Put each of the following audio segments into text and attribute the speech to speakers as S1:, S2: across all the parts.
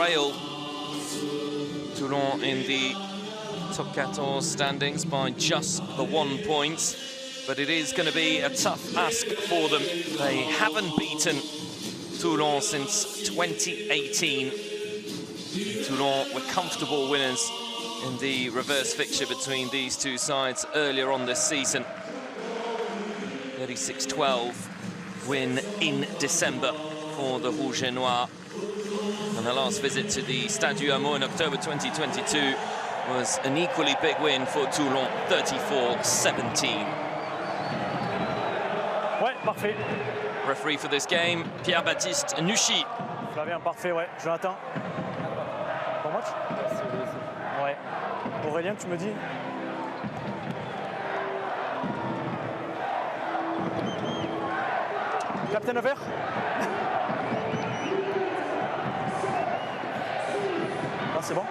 S1: trail Toulon in the top 14 standings by just the 1 point, but it is going to be a tough ask for them. They haven't beaten Toulon since 2018. Toulon were comfortable winners in the reverse fixture between these two sides earlier on this season. 36-12 win in December for the Rouge et Noir. And the last visit to the Stade du Hameau in October 2022 was an equally big win for Toulon, 34-17.
S2: Ouais, parfait.
S1: Referee for this game, Pierre-Baptiste Nuchy.
S2: Flavien, parfait, ouais. Jonathan. Bon match? Ouais. Aurélien, tu me dis? Capitaine vert? Ah, c'est bon.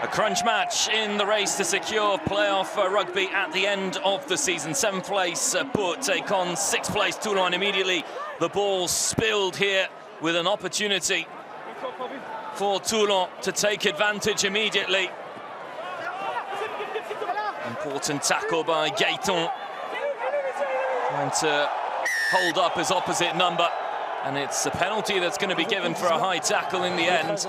S1: A crunch match in the race to secure playoff rugby at the end of the season. 7th place Pau take on 6th place Toulon. Immediately the ball spilled here with an opportunity for Toulon to take advantage immediately. Important tackle by Gaëtan, trying to hold up his opposite number, and it's a penalty that's going to be given for a high tackle in the end.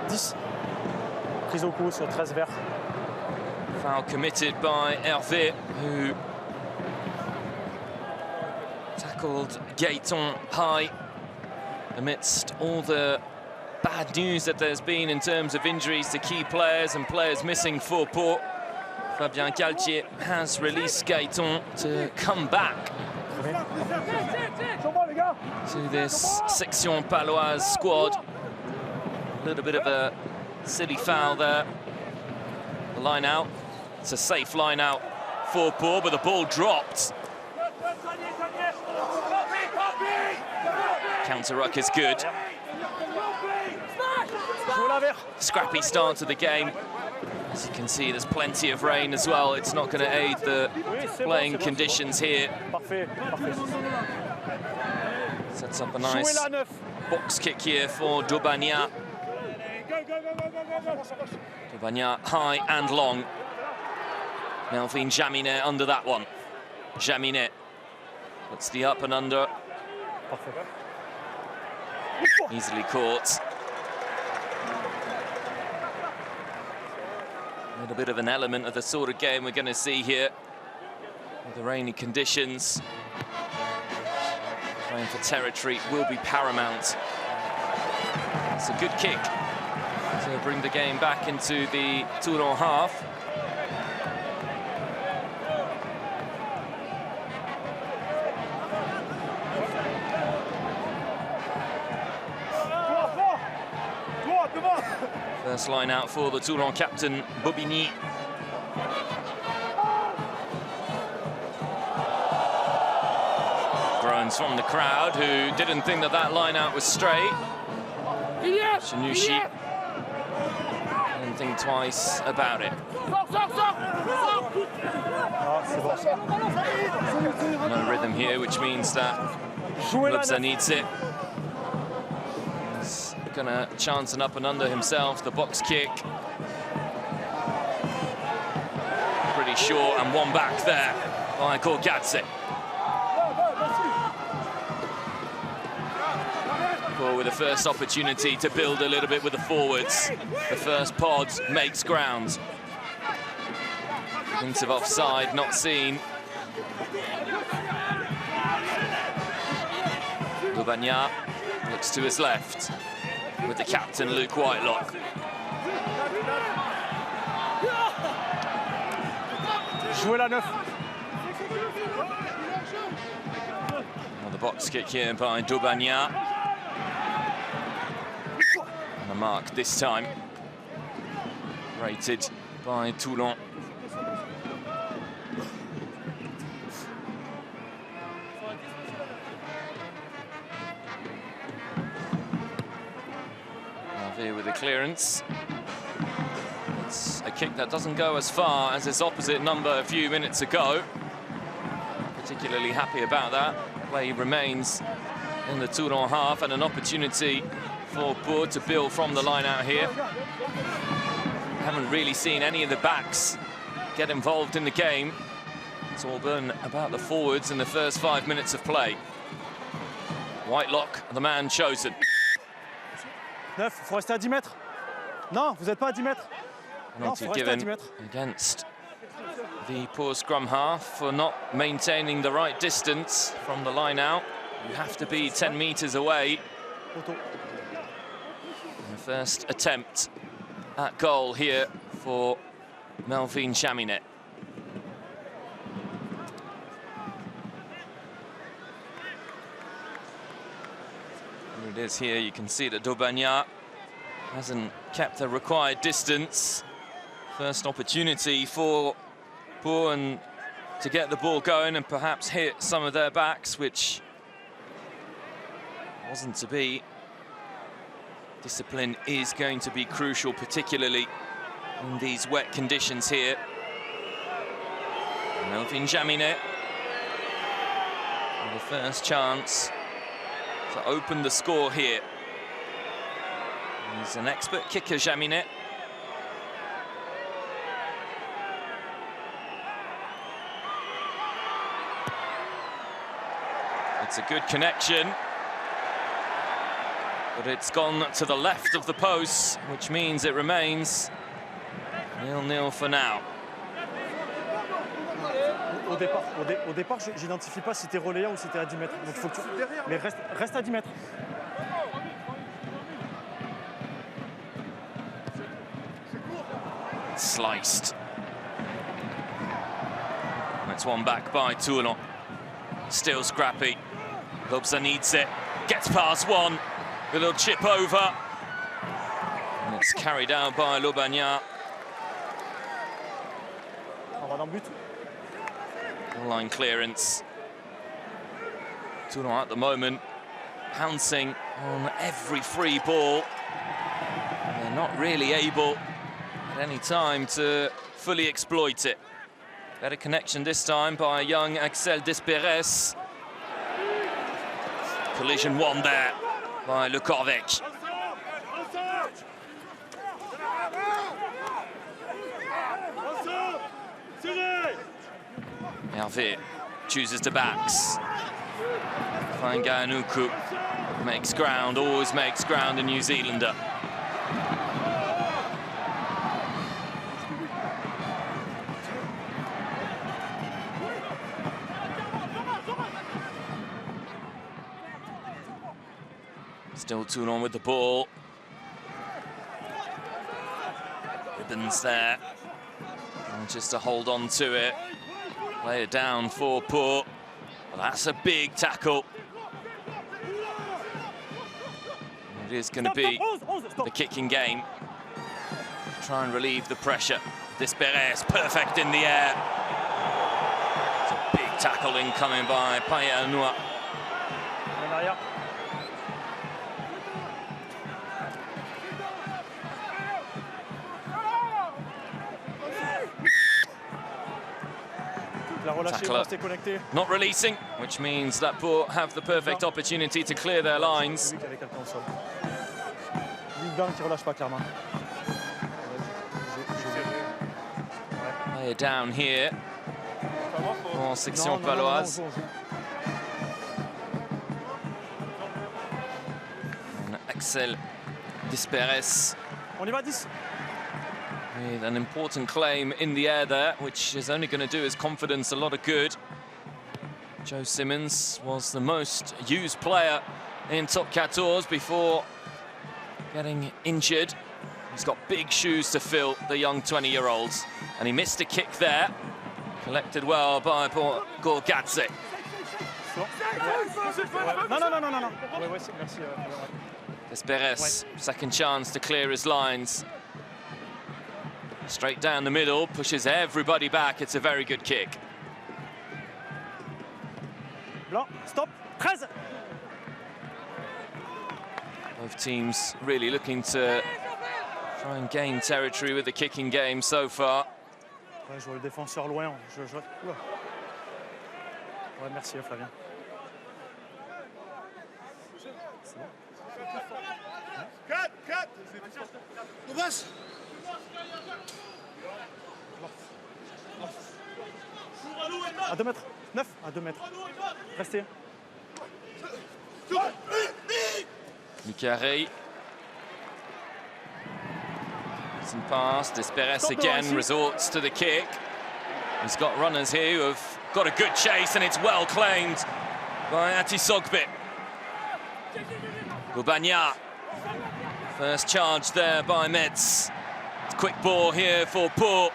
S2: 10. Prise au coup sur 13 vert.
S1: Foul committed by Hervé, who tackled Gaëtan high amidst all the bad news that there's been in terms of injuries to key players and players missing for Pau. Fabien Galtier has released Gaëtan to come back to this Section Paloise squad. A little bit of a silly foul there. The line out. It's a safe line out for Pau, but the ball dropped. Counter ruck is good. Scrappy start to the game. As you can see, there's plenty of rain as well. It's not going to aid the playing conditions here. Sets up a nice box kick here for Daubagnac. Daubagnac high and long. Melvin Jaminet under that one. Jaminet puts the up and under. Easily caught. A little bit of an element of the sort of game we're going to see here with the rainy conditions. Playing for territory will be paramount. It's a good kick to bring the game back into the Toulon half. First line out for the Toulon captain, Bobigny. Groans from the crowd, who didn't think that that line out was straight. Nuchy didn't think twice about it. No rhythm here, which means that Lubza needs it. He's gonna chance an up and under himself. The box kick. Pretty short, and one back there by Gorgadze. With the first opportunity to build a little bit with the forwards. The first pod makes ground. Hint of offside, not seen. Daubagnac looks to his left with the captain, Luke Whitelock. Another box kick here by Daubagnac. The mark this time rated by Toulon. Hervé with the clearance. It's a kick that doesn't go as far as its opposite number a few minutes ago. Particularly happy about that. Play remains in the Toulon half, and an opportunity for Pau to build from the line out here. Haven't really seen any of the backs get involved in the game. It's all been about the forwards in the first 5 minutes of play. Whitelock, the man chosen.
S2: 9, faut rester à 10 mètres. Non, vous n'êtes pas à 10 mètres.
S1: Penalty given against the Pau scrum half for not maintaining the right distance from the line out. You have to be 10 meters away. The first attempt at goal here for Melvin Chaminet. Here it is here, you can see that Daubagnac hasn't kept the required distance. First opportunity for Pau and to get the ball going and perhaps hit some of their backs, which wasn't to be. Discipline is going to be crucial, particularly in these wet conditions here. Melvin Chaminet, the first chance to open the score here. He's an expert kicker, Chaminet. It's a good connection, but it's gone to the left of the post, which means it remains 0-0 for now.
S2: Au départ, j'identifie pas si t'es relayeur ou si t'es à 10 mètres. Donc faut que tu... Mais reste à 10 mètres.
S1: Sliced. That's one back by Toulon. Still scrappy. Lobsa needs it. Gets past one. A little chip over. And it's carried out by Daubagnac. Line clearance. Toulon at the moment pouncing on every free ball. They're not really able at any time to fully exploit it. Better connection this time by young Axel Desperes. Collision won there by Le Corvec. Hervé chooses to backs. Fanganuku makes ground, always makes ground, a New Zealander. Still Toulon with the ball. Ribbons there. And just to hold on to it. Lay it down for Pau. Well, that's a big tackle. It is going to be the kicking game. Try and relieve the pressure. Desperes, perfect in the air. It's a big tackle incoming by Payet-Anoua. Tackler not releasing, which means that Pau have the perfect opportunity to clear their lines. They're down here for section Paloise. And Axel Desperes with an important claim in the air there, which is only going to do his confidence a lot of good. Joe Simmons was the most used player in Top 14 before getting injured. He's got big shoes to fill, the young 20-year-olds. And he missed a kick there. Collected well by Gorgadze. Desperes, second chance to clear his lines. Straight down the middle, pushes everybody back. It's a very good kick.
S2: Blanc, stop, 13.
S1: Both teams really looking to Try and gain territory with the kicking game so far.
S2: Ouais, je vois le défenseur loin. Oula. Ouais, merci Flavien. C'est bon.
S3: 4. On passe.
S2: À 2 mètres. 9 à 2 mètres. Restez.
S1: Micaré. Some pass. Desperes again resorts to the kick. He's got runners here who have got a good chase, and it's well claimed by Atisogbe. Gubanya. First charge there by Metz. It's quick ball here for Pau.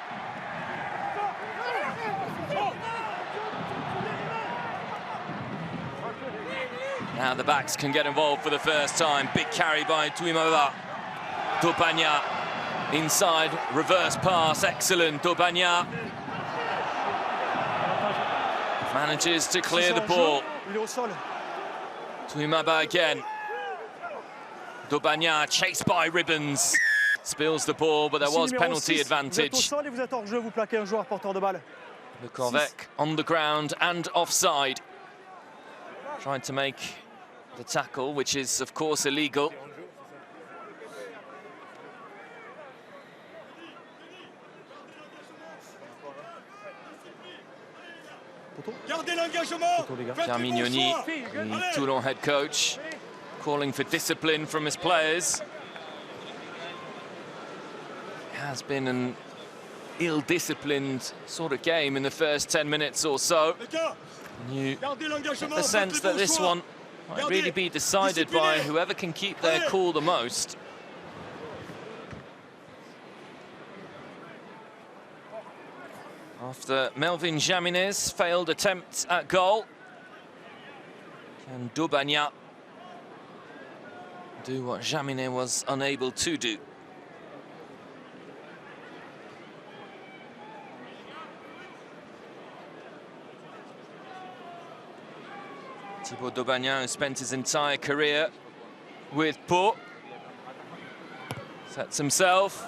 S1: Now the backs can get involved for the first time. Big carry by Tuimava. Dobanya inside, reverse pass, excellent. Dobanya manages to clear the ball. Tuimava again. Dobanya chased by Ribbons. Spills the ball, but there was penalty advantage. Lukovic on the ground and offside. Trying to make the tackle, which is, of course, illegal. Pierre Mignoni, the Toulon head coach, calling for discipline from his players. It has been an ill-disciplined sort of game in the first 10 minutes or so. You get the sense that this one might really be decided by whoever can keep their cool the most. After Melvin Jaminet's failed attempt at goal, can Dobanya do what Jaminet was unable to do? Thibaut Dobanya, who spent his entire career with Pau, sets himself.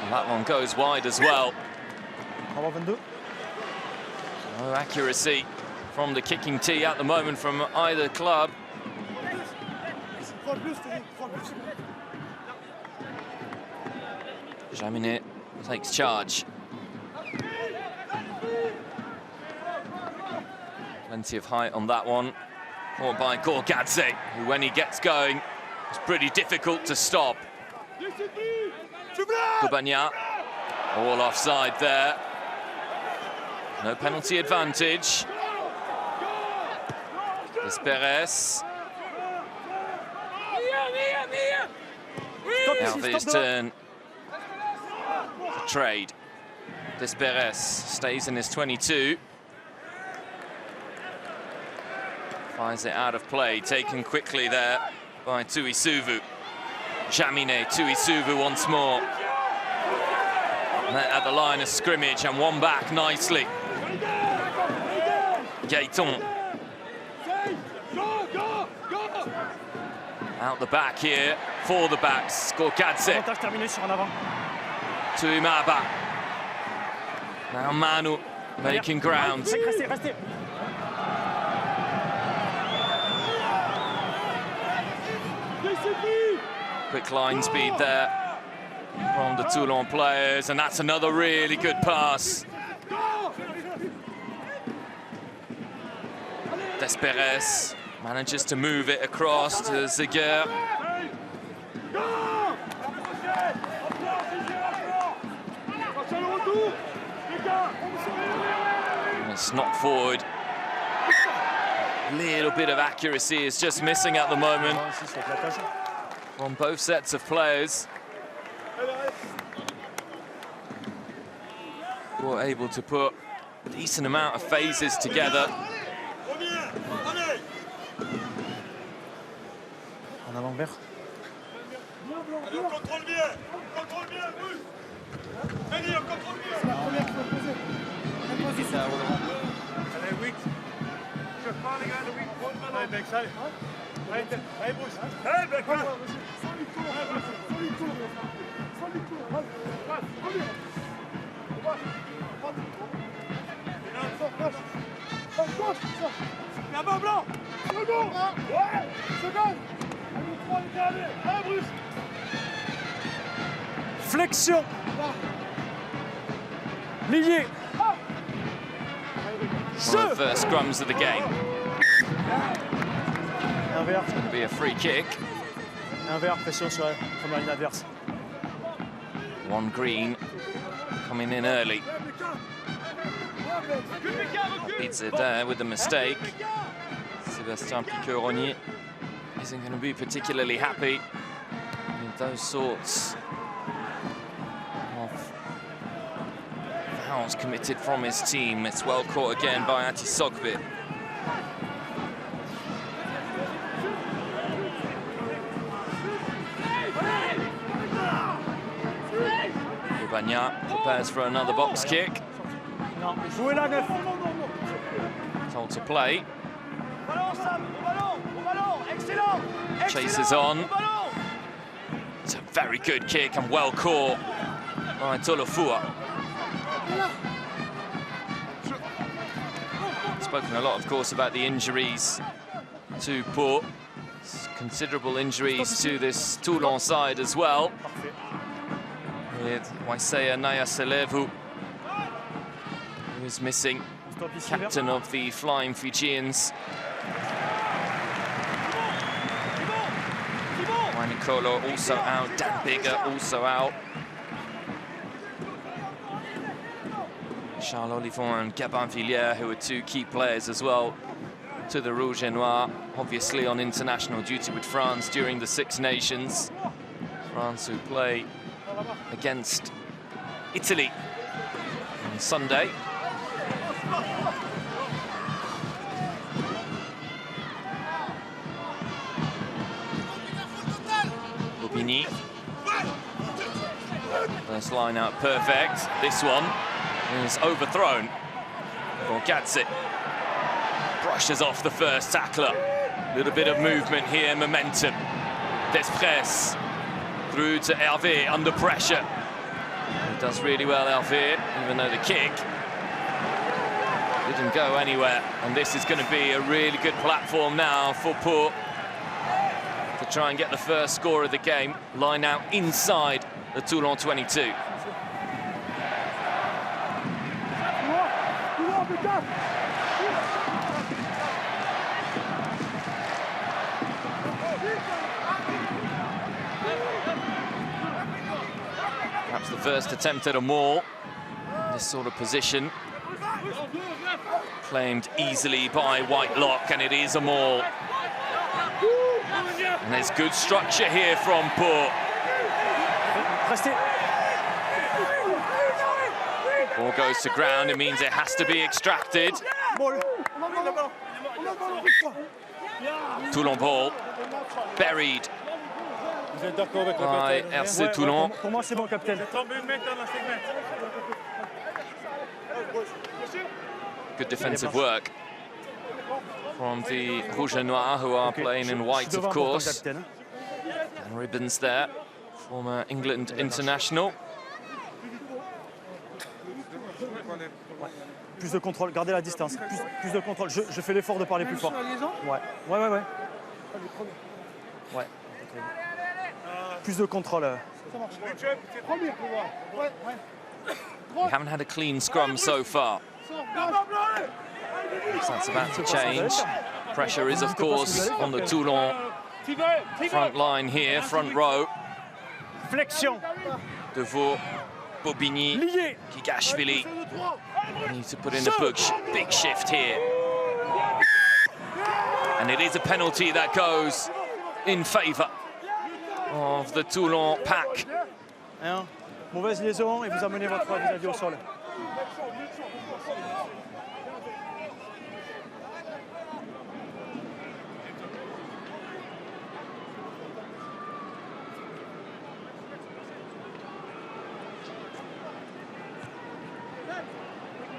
S1: And that one goes wide as well. No accuracy from the kicking tee at the moment from either club. Jaminet takes charge. Plenty of height on that one. Caught by Gorgadze, who when he gets going, it's pretty difficult to stop. Dobanya, all offside there. No penalty advantage. Desperes. Now for his turn to trade. Desperes stays in his 22. Finds it out of play, taken quickly there by Tuisuvu. Jaminet, Tuisuvu once more. Met at the line of scrimmage and won back nicely. Gaeton. Out the back here for the backs. Gorgadze. Tuimaba. Now Manu making ground. Quick line speed there from the Toulon players, and that's another really good pass. Desperes manages to move it across to Zeger. And it's knocked forward. A little bit of accuracy is just missing at the moment from both sets of players. Were able to put a decent amount of phases together.
S2: En avant vert.
S3: Allez, Bruce. Allez, ben, passe. Viens bas, blanc. Second. Ouais. Second. Allez, Bruce.
S2: Flexion. Lié.
S1: One of the first scrums of the game.
S2: Inverse.
S1: It's going to be a free kick.
S2: Inverse, pression sur la ligne adverse.
S1: One green coming in early. Beats it there with the mistake. Sébastien Piquet-Rognier isn't going to be particularly happy with those sorts of fouls committed from his team. It's well caught again by Ati Sogbe. Bagna prepares for another box kick. Told to play. Chases on. It's a very good kick and well caught by Tolofua. Spoken a lot, of course, about the injuries to Pau. Considerable injuries to this Toulon side as well, with Waisea Naya Selevu, who is missing, captain of the Flying Fijians. Nicolo also out, Dan Bigger also out. Charles Olivon and Gabin Villiers, who are two key players as well to the Rouge et Noir, obviously on international duty with France during the Six Nations. France who play against Italy on Sunday. Bobigny. First line out perfect. This one is overthrown. Gatsit brushes off the first tackler. Little bit of movement here, momentum. Desprez through to Hervé under pressure. He does really well, Hervé, even though the kick didn't go anywhere. And this is going to be a really good platform now for Pau to try and get the first score of the game. Line out inside the Toulon 22. Perhaps the first attempt at a maul. This sort of position. Claimed easily by Whitelock, and it is a maul. And there's good structure here from Pau. Ball goes to ground, it means it has to be extracted. Toulon ball, buried by RC Toulon.
S2: Pour moi, c'est bon, capitaine.
S1: Good defensive work from the Rouge et Noir, who are playing in white, of course. And ribbons there, former England international.
S2: Plus de contrôle, gardez la distance. Plus de contrôle. Je fais l'effort de parler plus fort. Ouais. Plus de contrôle.
S1: We haven't had a clean scrum so far. So that's about to change. Pressure is, of course, on the Toulon front line here, front row.
S2: Flexion.
S1: Devaux, Bobigny, Gigashvili. Need to put in a big shift here. And it is a penalty that goes in favour of the Toulon pack.
S2: Mauvaise liaison et vous amenez votre vis-à-vis au sol.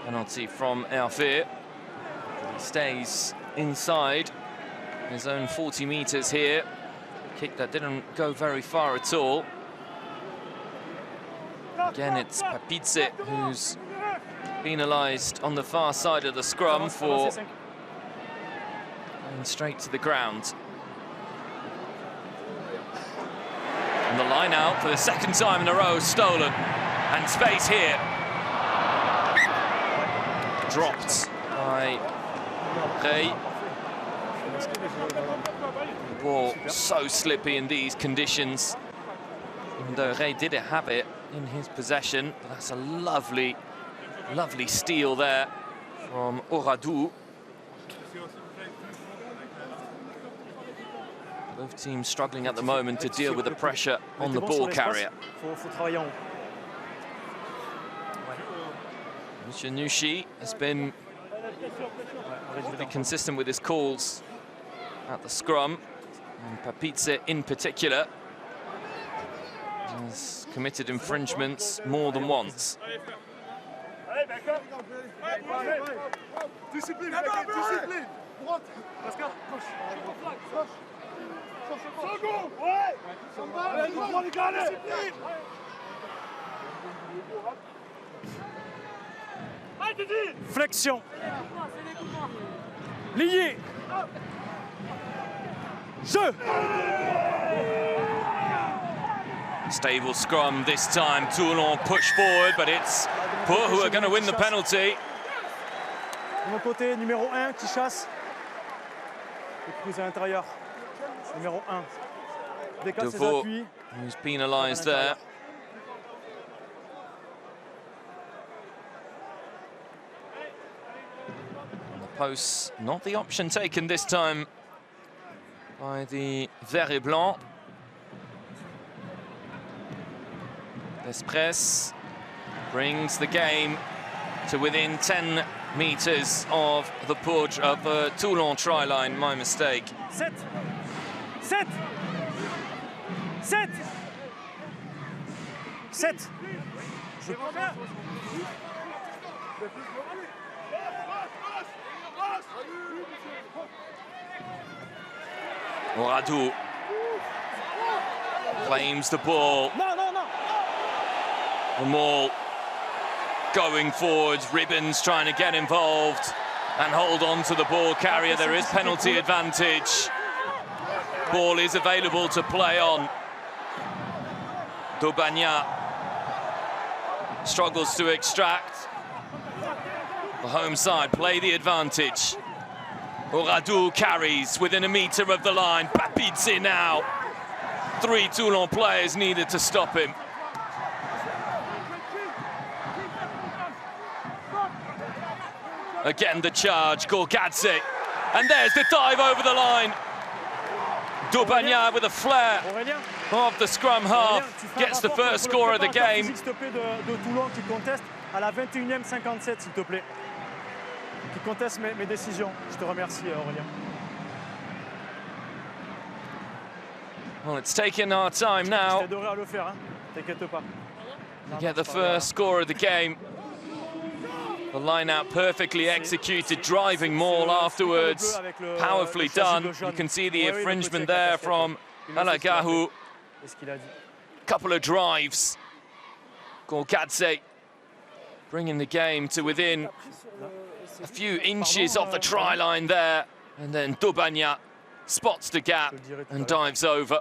S1: Penalty from Hervé. He stays inside his own 40 meters here. Kick that didn't go very far at all. Again, it's Papidze who's penalised on the far side of the scrum for going straight to the ground. And the line out for the second time in a row, stolen. And space here. Dropped by Rey. The ball so slippy in these conditions. Even though Rey did have it in his possession. That's a lovely, lovely steal there from Oradou. Both teams struggling at the moment to deal with the pressure on the ball carrier. Monsieur Nushi has been pretty consistent with his calls at the scrum, and Papidze in particular has committed infringements more than once.
S2: Flexion. Lié. Jeu.
S1: Stable scrum this time. Toulon push forward, but it's Pau who are going to win the penalty.
S2: De mon côté, numéro 1 qui chasse. Et prise à l'intérieur. Numéro 1. Décale ses appuis.
S1: Who's penalised there. Posts, not the option taken this time by the Vert et Blanc. Despres brings the game to within 10 meters of the Toulon try line. My mistake.
S2: 7 7 7 7.
S1: Oradou claims the ball. The Maul going forwards. Ribbons trying to get involved and hold on to the ball carrier. There is penalty advantage. Ball is available to play on. Daubagna struggles to extract. The home side play the advantage. Oradou carries within a metre of the line. Papidze now. 3 Toulon players needed to stop him. Again the charge, Gorgadze. And there's the dive over the line. Daubagna with a flair of the scrum half gets the first score of the game.
S2: De Toulon qui conteste à la 21e 57, s'il te plaît. Qui conteste mes décisions. Je te remercie, Aurélien.
S1: Well, it's taken our time now
S2: Je t'aiderai à le faire, hein. T'inquiète pas.
S1: to get the first score of the game. The line out perfectly executed, driving Maul afterwards. Powerfully done. You can see the infringement there from Alagahu. Couple of drives. Gorgadze bringing the game to within a few inches of the try line there. And then Daubagna spots the gap and dives over.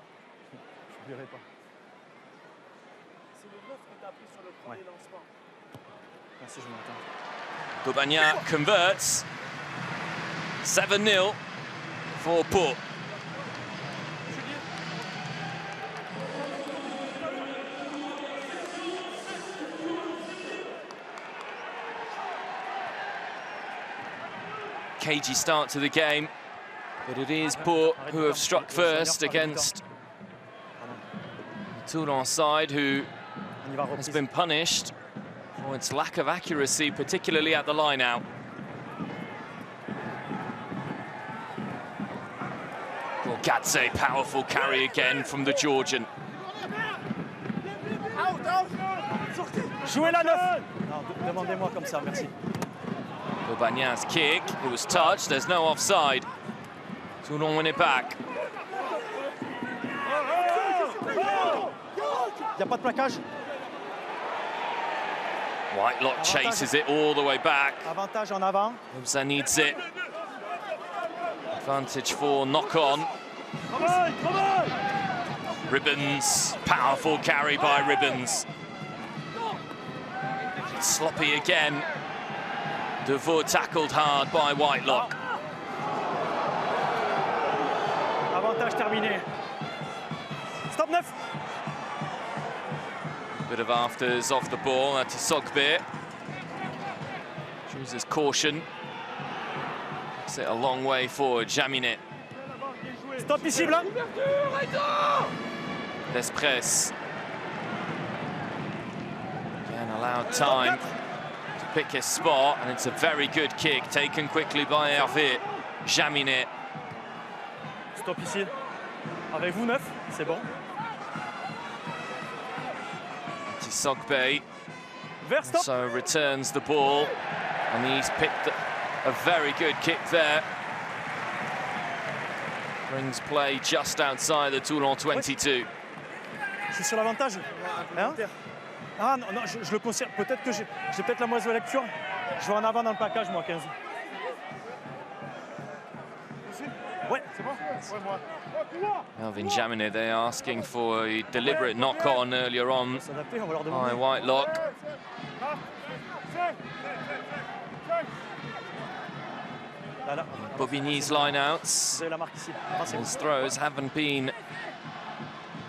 S1: Daubagna converts. 7-0 for Pau. Cagey start to the game, but it is Pau who have struck first against the Toulon side, who has been punished for its lack of accuracy, particularly at the line-out. Gorgadze, powerful carry again from the Georgian.
S2: Jouez la 9. Demandez-moi comme ça, merci.
S1: Daubagna's kick, it was touched, there's no offside. Toulon win it back.
S2: Il n'y a pas de plaquage.
S1: Whitelock chases it all the way back.
S2: Avantage en avant.
S1: Obza needs it. Advantage for knock-on. Ribbons, powerful carry by Ribbons. Sloppy again. Devoe tackled hard by Whitelock.
S2: Avantage terminé. Stop 9.
S1: Bit of afters off the ball. That's Sogbe. Chooses caution. Takes it a long way forward. Jaminet.
S2: Stop ici, Blanc.
S1: Despres. Again, allowed time to pick his spot, and it's a very good kick taken quickly by Hervé. Jaminet.
S2: Stop ici. Avec vous, 9, c'est bon.
S1: Sogbe
S2: Stop.
S1: so returns the ball, and he's picked a very good kick there. Brings play just outside the Toulon 22.
S2: Je suis sur l'avantage. Hein? Ah non, non, je le considère. Peut-être que j'ai peut-être la mauvaise lecture. Je vais en avant dans le plaquage, moi, 15. Ouais, c'est bon. Ouais, moi.
S1: Melvin Jaminet, they're asking for a deliberate knock-on earlier on by Whitelock. Bobigny's line-outs. His throws haven't been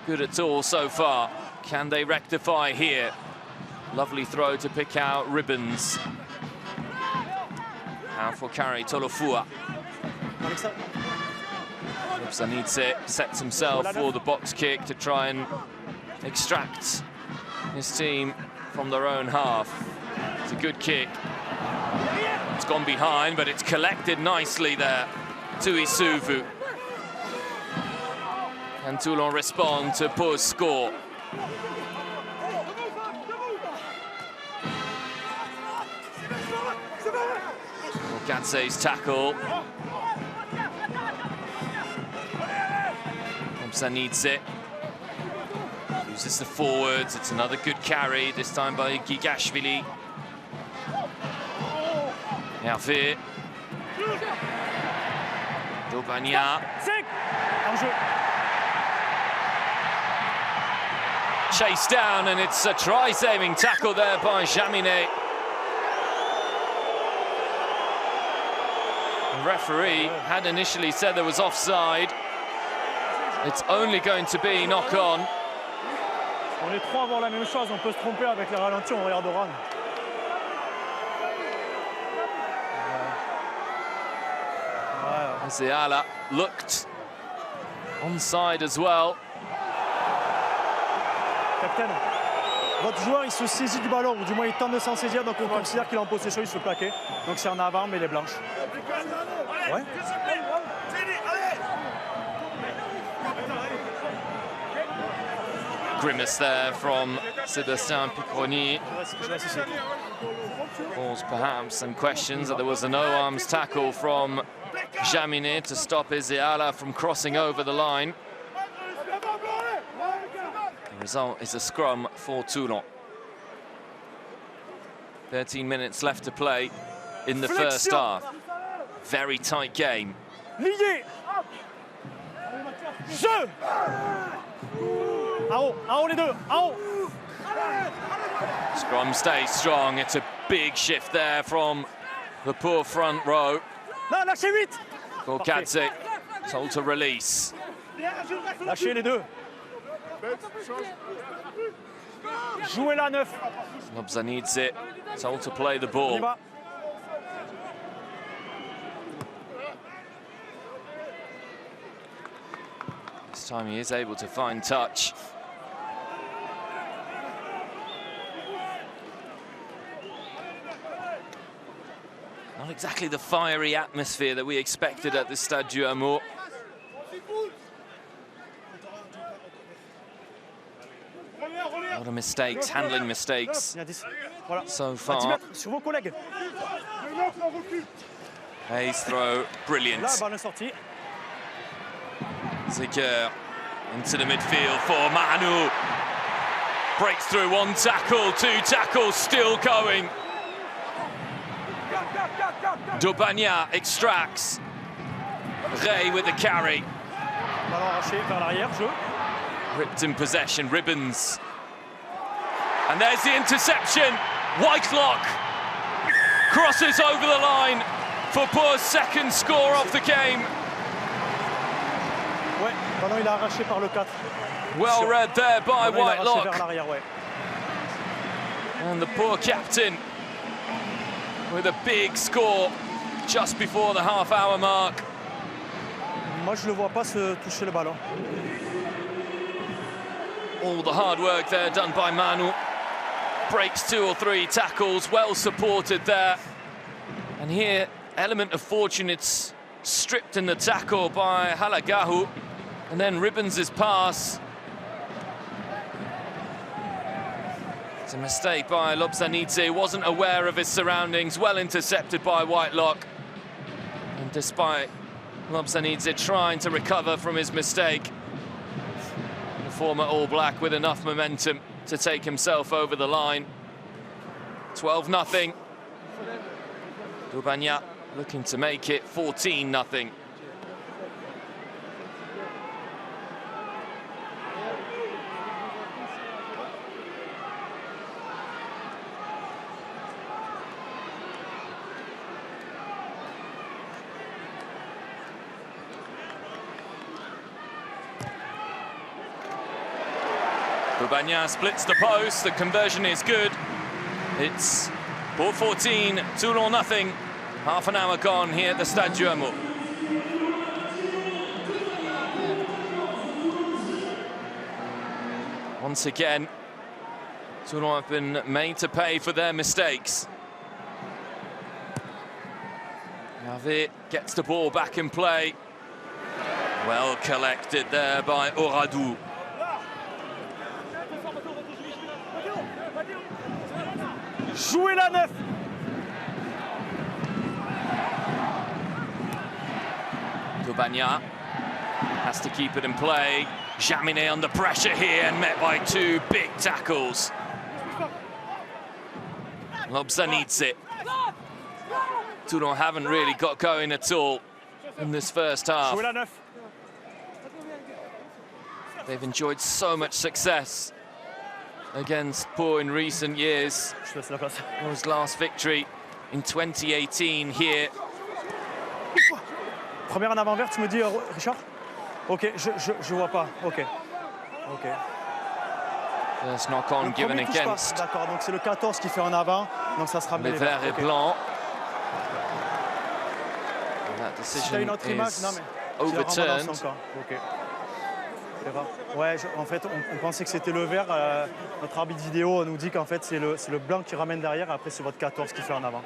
S1: good at all so far. Can they rectify here? Lovely throw to pick out Ribbons. Powerful carry, Tolofua. Obza needs it, sets himself for the box kick to try and extract his team from their own half. It's a good kick. It's gone behind, but it's collected nicely there to Isuvu. And Toulon respond to Pau's score. Gatze's tackle. Obza needs it. Uses the forwards. It's another good carry, this time by Gigashvili. Hervé. Daubagna. Chased down, and it's a try-saving tackle there by Jaminet. The referee had initially said there was offside. It's only going to be knock-on.
S2: On est trois à voir la même chose, on peut se tromper avec les ralentis, on regarde Oran.
S1: Ziala looked onside as well.
S2: Capitaine, votre joueur il se saisit du ballon, ou du moins il tente de s'en saisir, donc on considère qu'il est en possession, il se fait plaquer. Donc c'est en avant, mais il est blanche. Ouais.
S1: Grimace there from Sébastien Picroni. Calls perhaps some questions that there was a no-arms tackle from Jaminet to stop Ziala from crossing over the line. The result is a scrum for Toulon. 13 minutes left to play in the first half. Very tight game.
S2: Lié. Jeu. En haut les deux, en haut.
S1: Scrum stays strong. It's a big shift there from the poor front row.
S2: Là, lâchez 8.
S1: Gorgadze told to release.
S2: Lâchez les deux. Jouez la 9.
S1: Obza needs it. Told to play the ball. This time he is able to find touch. Not exactly the fiery atmosphere that we expected at the Stade du Hameau. A lot of mistakes, handling mistakes so far. Hayes' throw, brilliant. Ziger into the midfield for Manu. Breaks through one tackle, two tackles still going. Dobagna extracts. Ray with the carry. Ripped in possession, Ribbons. And there's the interception. Whitelock crosses over the line for Pau's second score of the game.
S2: Ouais, ballon il a arraché par le 4.
S1: Well read there by Whitelock. And the Pau captain with a big score just before the half-hour mark.
S2: Moi, je le vois pas se toucher le ballon.
S1: All the hard work there done by Manu. Breaks 2 or 3 tackles, well supported there. And here, element of fortune, it's stripped in the tackle by Halagahu. And then Ribbons' pass. It's a mistake by Lobzanidze, wasn't aware of his surroundings, well intercepted by Whitelock. And despite Lobzanidze trying to recover from his mistake, the former All Black with enough momentum to take himself over the line. 12-0. Dobagna looking to make it 14-0. Dobagna splits the post, the conversion is good. It's Pau 14, Toulon nothing. Half an hour gone here at the Stade du Hameau. Once again, Toulon have been made to pay for their mistakes. Navet gets the ball back in play. Well collected there by Oradou.
S2: Jouez la 9.
S1: Dobagna has to keep it in play. Jaminet under pressure here and met by 2 big tackles. Lobzanidze. Toulon haven't really got going at all in this first half.
S2: Jouez la 9.
S1: They've enjoyed so much success against Pau in recent years. His last victory in 2018 here.
S2: Première en avant vert, tu me dis, Richard? Ok, je vois pas. Ok. Ok.
S1: First knock on given against.
S2: D'accord, donc c'est le 14 qui fait en avant, donc ça sera
S1: les verts et blancs. That decision is overturned.
S2: Okay. Ouais, en fait, on pensait que c'était le vert. Notre arbitre vidéo nous dit qu'en fait, c'est le blanc qui ramène derrière. Après, c'est votre 14 qui fait en avant.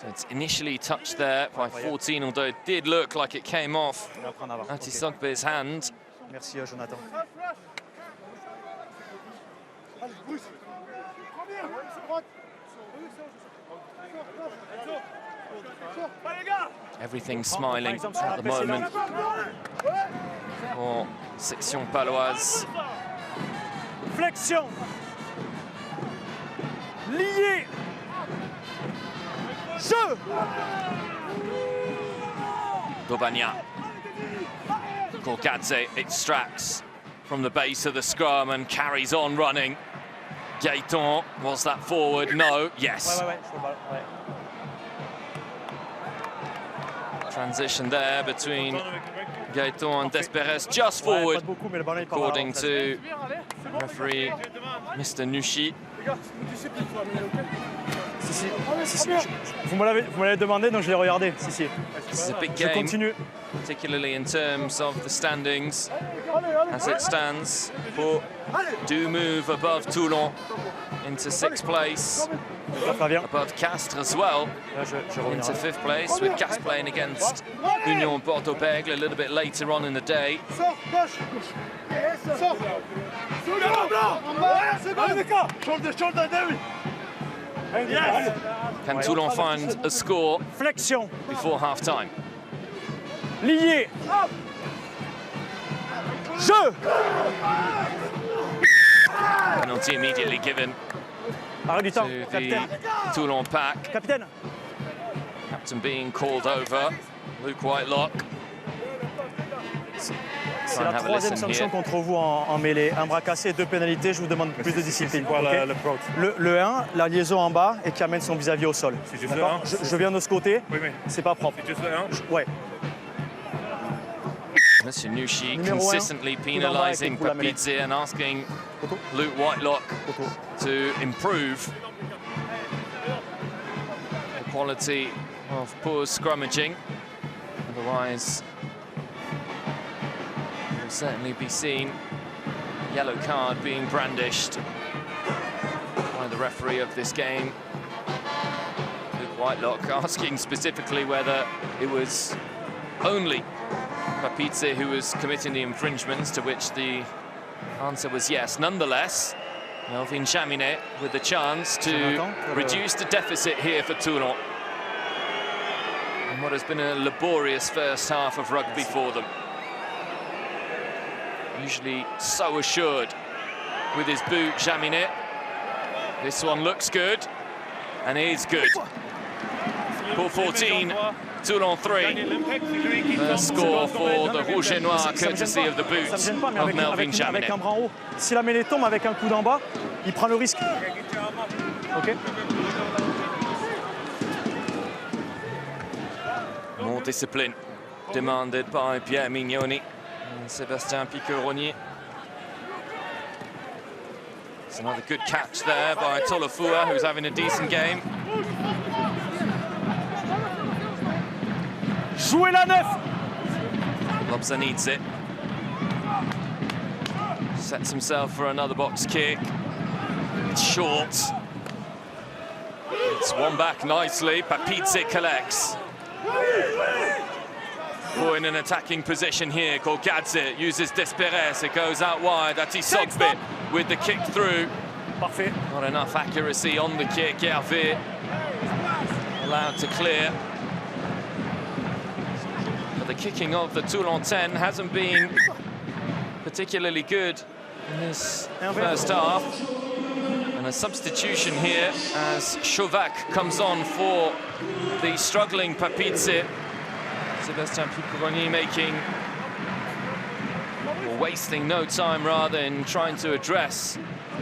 S1: So it's initially touched there by 14, although it did look like it came off Antisogbe's hand.
S2: Merci, Jonathan.
S1: Everything smiling at the moment for section paloise.
S2: Flexion. Lié. Jeu.
S1: Dobagna. Korkadze extracts from the base of the scrum and carries on running. Gaëtan, was that forward? No. Yes. Transition there between Gaëtan and Desperes, just forward, according to referee Mr. Nushi.
S2: Vous me l'avez demandé, donc je l'ai regardé.
S1: This is a big game, particularly in terms of the standings. As it stands, Pau do move above Toulon into 6th place. Above Castres as well, into 5th place, with Castres playing against Union Bordeaux-Bègles a little bit later on in the day. Can Toulon find a score before half-time?
S2: Lié. Jeu!
S1: Penalty immediately given
S2: Arrêt du temps,
S1: to the
S2: capitaine.
S1: Toulon pack.
S2: Capitaine.
S1: Captain being called over. Luke Whitelock.
S2: C'est la troisième sanction contre vous en mêlée. Un bras cassé, 2 pénalités, je vous demande plus de discipline.
S3: Voilà
S2: Okay. Le 1, la liaison en bas et qui amène son vis-à-vis au sol.
S3: C'est juste le 1.
S2: Je viens de ce côté,
S3: Oui, mais
S2: c'est pas propre.
S3: c'est juste le 1.
S2: Ouais.
S1: Monsieur Nushi
S2: Numéro
S1: consistently penalising Papidze and asking Luke Whitelock to improve the quality of poor scrummaging. Otherwise, will certainly be seen yellow card being brandished by the referee of this game. Luke Whitelock asking specifically whether it was only Papidze who was committing the infringements, to which the answer was yes. Nonetheless, Melvin Chaminet with the chance to reduce the deficit here for Toulon in what has been a laborious first half of rugby for them. Usually so assured with his boot, Chaminet. This one looks good, and is good. Pour 14, Toulon 3. First score for the Rouge et Noir, courtesy of the boot of Melvin Chaminet.
S2: Avec un bras en haut, si la mêlée tombe avec un coup d'en bas, il prend le risque. Ok.
S1: More discipline demanded by Pierre Mignoni and Sébastien Piqueronier. It's another good catch there by Tolofua, who's having a decent game.
S2: Jouez la neuf!
S1: Lobsa needs it. Sets himself for another box kick. It's short. It's one back nicely. Papidze collects. For in an attacking position here, Gorgadze uses Desperes. It goes out wide. Atisogbe with the kick through.
S2: Parfait.
S1: Not enough accuracy on the kick. Hervé allowed to clear. But the kicking of the Toulon 10 hasn't been particularly good in this first half. And a substitution here as Chauvac comes on for the struggling Papidze. Sébastien Piqueronier making, or wasting no time rather in trying to address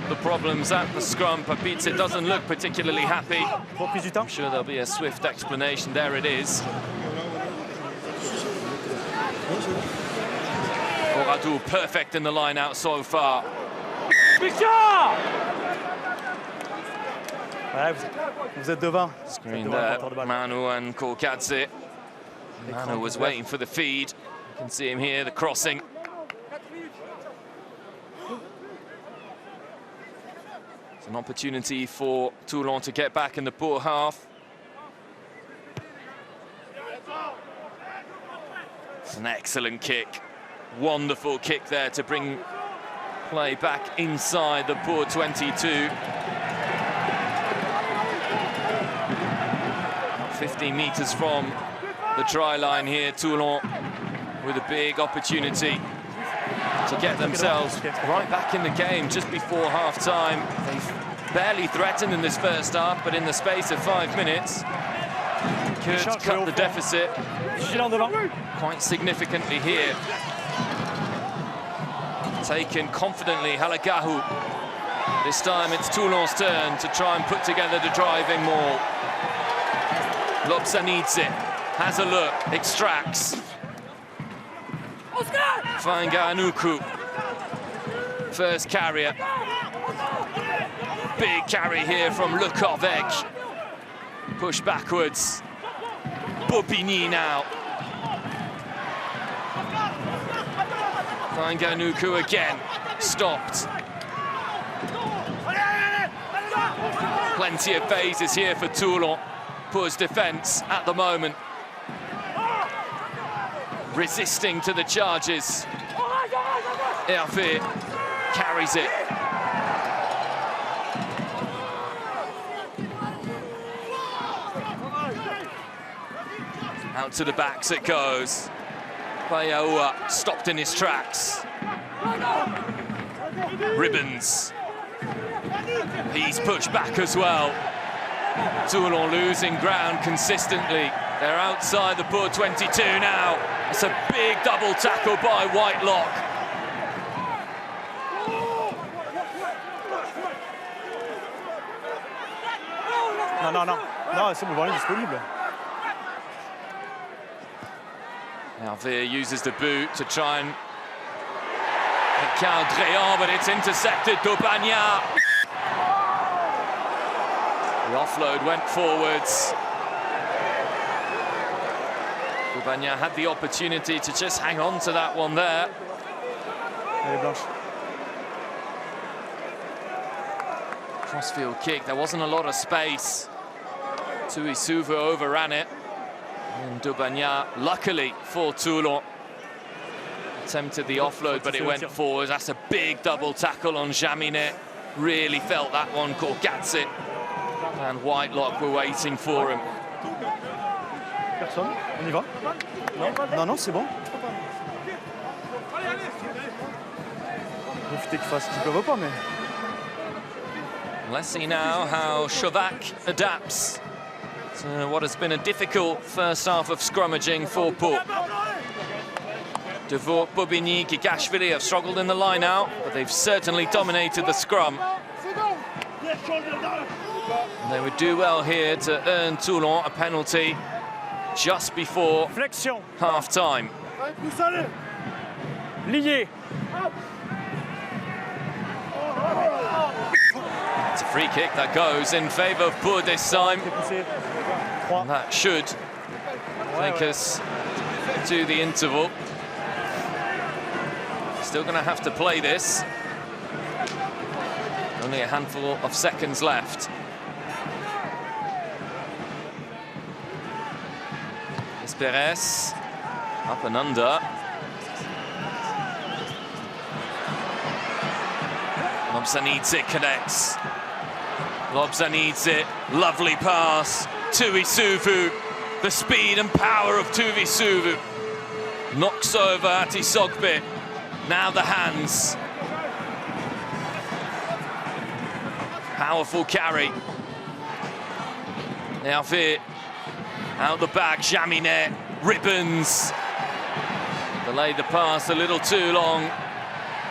S1: the problems at the scrum. Papidze doesn't look particularly happy. I'm sure there'll be a swift explanation. There it is. Oradou perfect in the line out so far.
S2: Ouais, vous êtes devant.
S1: Screen there, Manu and Gorgadze. Manu was waiting for the feed. You can see him here, the crossing. It's an opportunity for Toulon to get back in the poor half. It's an excellent kick. Wonderful kick there to bring play back inside the poor 22. 15 meters from the try line here, Toulon with a big opportunity to get themselves right back in the game just before half-time. They've barely threatened in this first half, but in the space of 5 minutes could cut the deficit quite significantly here. Taken confidently, Halagahu. This time it's Toulon's turn to try and put together the driving maul. Lobsa needs it, has a look, extracts. Fanga Anuku, first carrier. Big carry here from Lukovec. Push backwards. Bobigny now. Fanga Anuku again, stopped. Plenty of phases here for Toulon. Poor's defence at the moment. Resisting to the charges. Hervé carries it. Out to the backs it goes. Payaoua stopped in his tracks. Ribbons. He's pushed back as well. Toulon losing ground consistently. They're outside the Pour 22 now. It's a big double tackle by Whitelock.
S2: Non, c'est bon, le ballon est disponible.
S1: Now Veer uses the boot to try and counter Dréan, but it's intercepted. Daubagna. The offload went forwards. Daubagna had the opportunity to just hang on to that one there.
S2: Elle est blanche.
S1: Crossfield kick, there wasn't a lot of space. Tuisuvu overran it. And Daubagna, luckily for Toulon, attempted the offload, but it went forward. That's a big double tackle on Jaminet. Really felt that one, Korgatsit. And Whitelock were waiting for him.
S2: Personne, on y va? Non, c'est bon. Profiter qu'il pleuve pas, mais...
S1: Let's see now how Shovak adapts to what has been a difficult first half of scrummaging for Pau. Devoort, Bobigny, Gigashvili have struggled in the line out, but they've certainly dominated the scrum. And they would do well here to earn Toulon a penalty just before half-time.
S2: Lié.
S1: It's a free kick that goes in favour of Pau this time. And that should take us to the interval. Still going to have to play this. Only a handful of seconds left. Esperes, up and under. Lobzanidze connects. Lobzanidze, lovely pass. Tuisuvu, the speed and power of Tuisuvu. Knocks over Atisogbe. Now the hands. Powerful carry. Now Veer, out the back, Jaminet, Ribbons. Delayed the pass a little too long.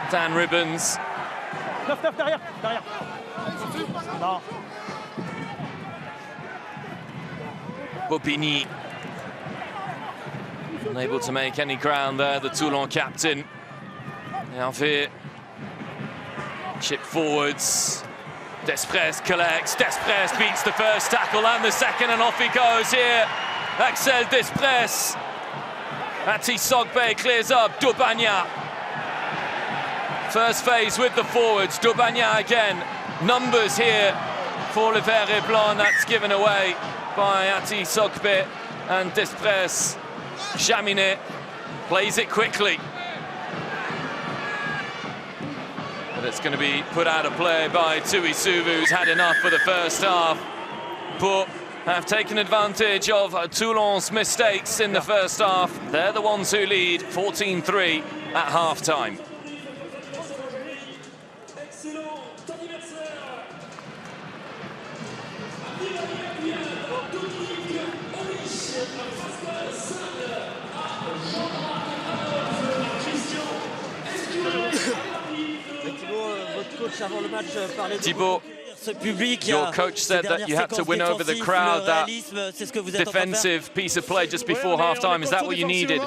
S1: Dan Ribbons.
S2: Derrière. Non.
S1: Bobigny. Unable to make any ground there, the Toulon captain. Now Veer. Chip forwards. Despres collects. Despres beats the first tackle and the second, and off he goes here. Axel Despres. Atisogbe clears up. Daubagna. First phase with the forwards. Daubagna again. Numbers here for Le Vert et Blanc. That's given away by Atisogbe and Despres. Jaminet plays it quickly. But it's going to be put out of play by Tuisuvu, who's had enough for the first half. Pau have taken advantage of Toulon's mistakes in the first half. They're the ones who lead 14-3 at half-time. Thibaut, your coach said that you had to win over the crowd, that defensive piece of play just before half-time. Is that what you needed?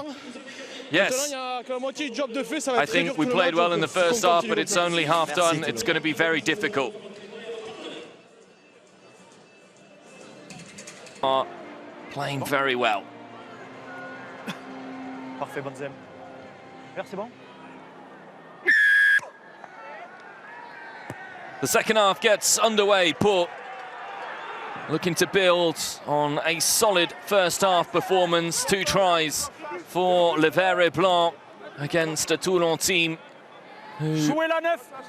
S1: Yes. I think we played well in the first half, but it's only half done. It's going to be very difficult. Are playing very well.
S2: Parfait, Bonzem. C'est bon.
S1: The second half gets underway. Pau looking to build on a solid first half performance. 2 tries for Le Vert et Blanc against a Toulon team who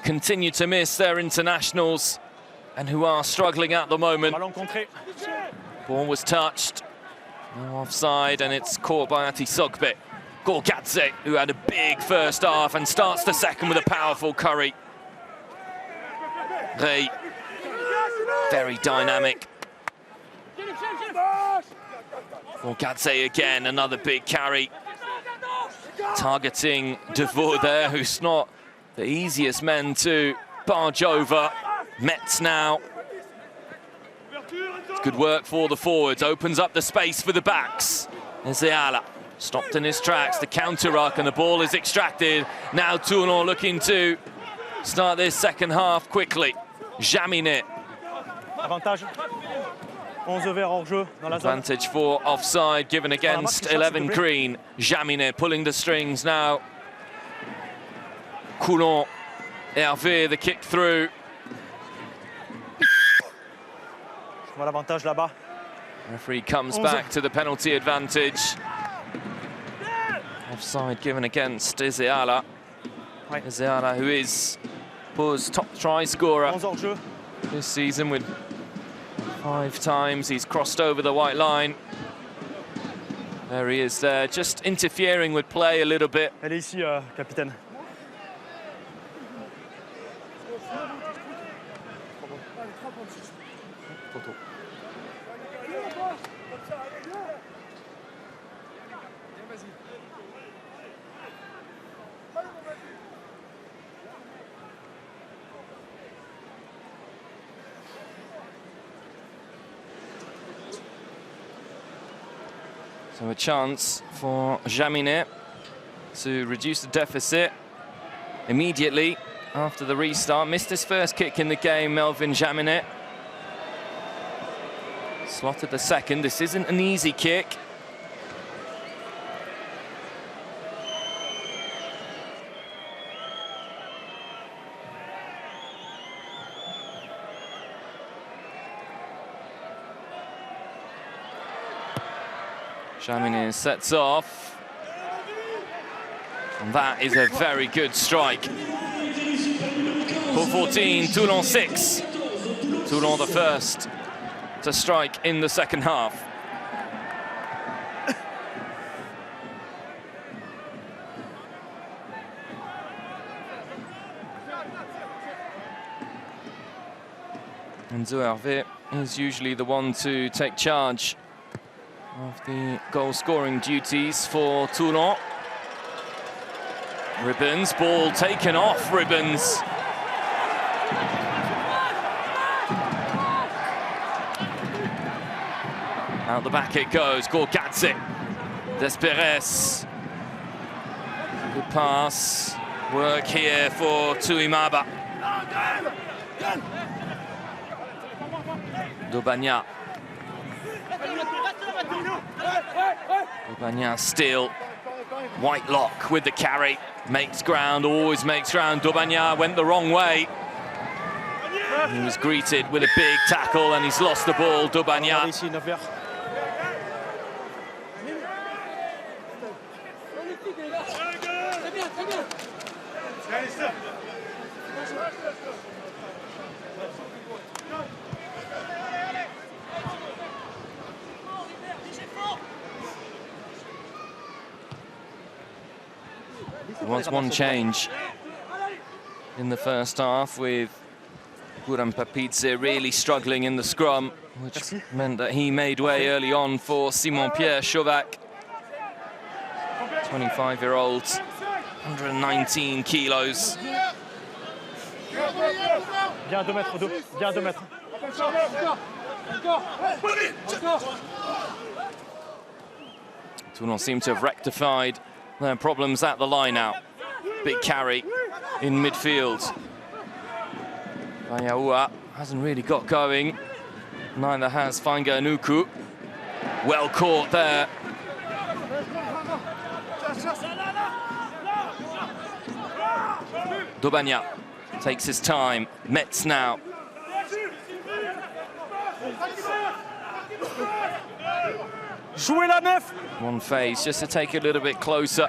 S1: continue to miss their internationals and who are struggling at the moment. Ball was touched, no offside, and it's caught by Atisogbe. Gorgadze, who had a big first half and starts the second with a powerful curry. Ray, very dynamic. Gorgadze again, another big carry. Targeting Devoe there, who's not the easiest men to barge over. Metz now. It's good work for the forwards, opens up the space for the backs. Ezeala stopped in his tracks, the counter-ruck, and the ball is extracted. Now Toulon looking to start this second half quickly. Jaminet.
S2: Avantage. 11 verts hors jeu dans la zone.
S1: Advantage for offside given against 11 green. Jaminet pulling the strings now. Coulon. Hervé, the kick through.
S2: On voit l'avantage là-bas.
S1: Referee comes back to the penalty advantage. Offside given against Ezeala. Ezeala, who is Pau's top try scorer this season with 5 times he's crossed over the white line. There he is there, just interfering with play a little bit.
S2: Elle est ici, capitaine.
S1: So a chance for Jaminet to reduce the deficit immediately after the restart. Missed his first kick in the game, Melvin Jaminet. Slotted the second. This isn't an easy kick. Jaminet sets off. And that is a very good strike. Pour 14, Toulon 6. Toulon the first to strike in the second half. Enzo Hervé is usually the one to take charge of the goal-scoring duties for Toulon. Ribbons, ball taken off Ribbons. Out the back it goes, Gorgadze. Desperes. Good pass. Work here for Tuimaba. Dobagna. Dobagna still. Whitelock with the carry. Makes ground, always makes ground. Dobagna went the wrong way. He was greeted with a big tackle and he's lost the ball, Dobagna. There was one change in the first half with Guram Papidze really struggling in the scrum, which meant that he made way early on for Simon-Pierre Chauvac. 25-year-old, 119 kilos.
S2: Bien 2 mètres, bien 2 mètres.
S1: Toulon seem to have rectified their problems at the line out. Big carry in midfield. Bayaoua hasn't really got going. Neither has Fanganuku. Well caught there. Dobagna takes his time. Metz now.
S2: Jouez la neuf.
S1: One phase just to take a little bit closer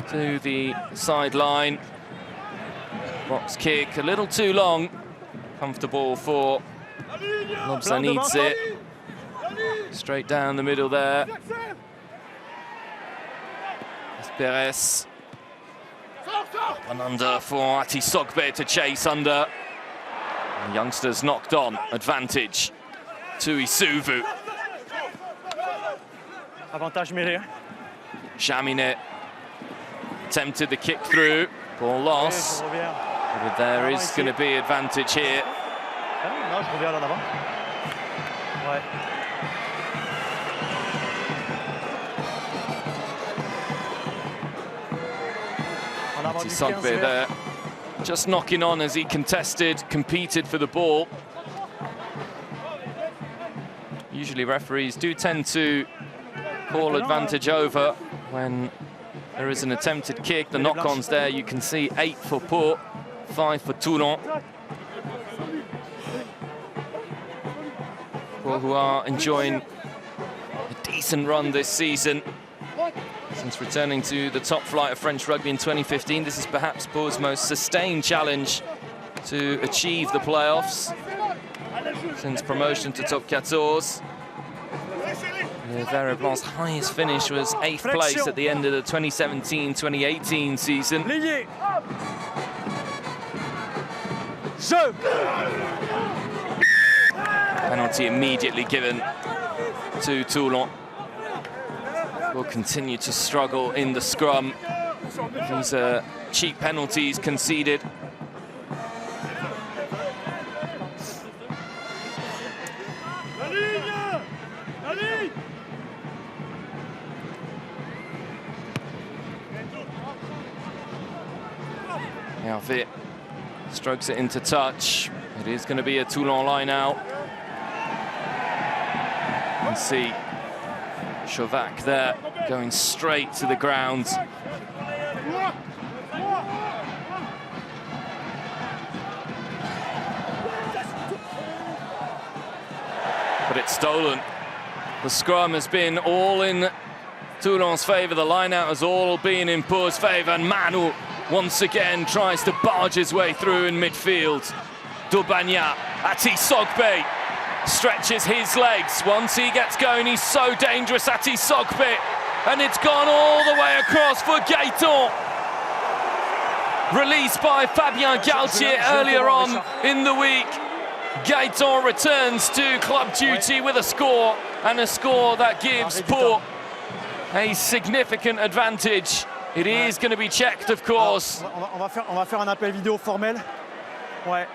S1: to the sideline. Box kick a little too long. Comfortable for Lobzanidze. Straight down the middle there. Perez. One under for Ati Sogbe to chase under. And youngsters knocked on. Advantage to Isuvu.
S2: Avantage mêlé.
S1: Chaminet attempted the kick through. Ball loss. But there is going to be advantage here.
S2: Non, je reviens en avant. Ouais.
S1: Ati Sogbe there, just knocking on as he competed for the ball. Usually referees do tend to call advantage over when there is an attempted kick. The knock-ons there, you can see 8 for Pau, 5 for Toulon. Pau, who are enjoying a decent run this season. Since returning to the top flight of French rugby in 2015, this is perhaps Pau's most sustained challenge to achieve the playoffs since promotion to top 14. The Vert et Blanc's highest finish was 8th place at the end of the 2017-2018 season. Penalty immediately given to Toulon. Will continue to struggle in the scrum. These are cheap penalties conceded. Fit strokes it into touch. It is going to be a Toulon line out. You can see Chauvac there going straight to the ground. But it's stolen. The scrum has been all in Toulon's favour. The line out has all been in Pau's favour. And Manu once again tries to barge his way through in midfield. Daubagna, Ati Sogbe stretches his legs. Once he gets going, he's so dangerous, Ati Sogbe. And it's gone all the way across for Gaëtan. Released by Fabien Galtier earlier on in the week. Gaëtan returns to club duty with a score, and a score that gives Pau a significant advantage. It is going to be checked, of course.
S2: On va faire un appel vidéo formel. Ouais.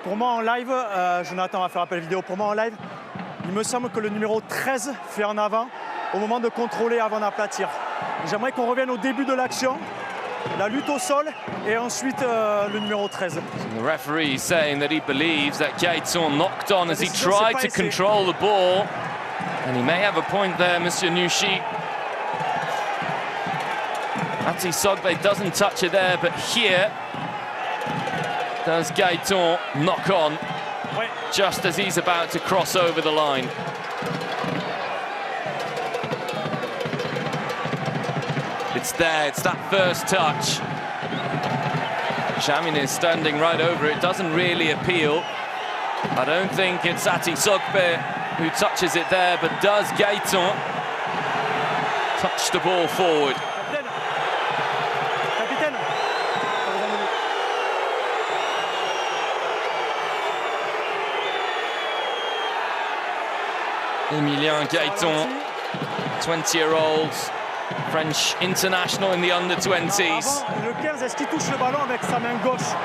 S2: Pour moi en live, Jonathan va faire appel vidéo. Pour moi en live, il me semble que le numéro 13 fait en avant au moment de contrôler avant d'aplatir. J'aimerais qu'on revienne au début de l'action, la lutte au sol, et ensuite le numéro 13.
S1: The referee is saying that he believes that Gaëtan knocked on as he tried to control the ball. And he may have a point there, Monsieur Nushi. Ati Sogbe doesn't touch it there, but here does Gaëtan knock on just as he's about to cross over the line. It's there, it's that first touch. Chaminet is standing right over it, doesn't really appeal. I don't think it's Ati Sogbe who touches it there, but does Gaëtan touch the ball forward? Emilien Gaëtan, 20-year-old French international in the under-20s.
S2: Le 15, est-ce qu'il touche le ballon avec sa main gauche?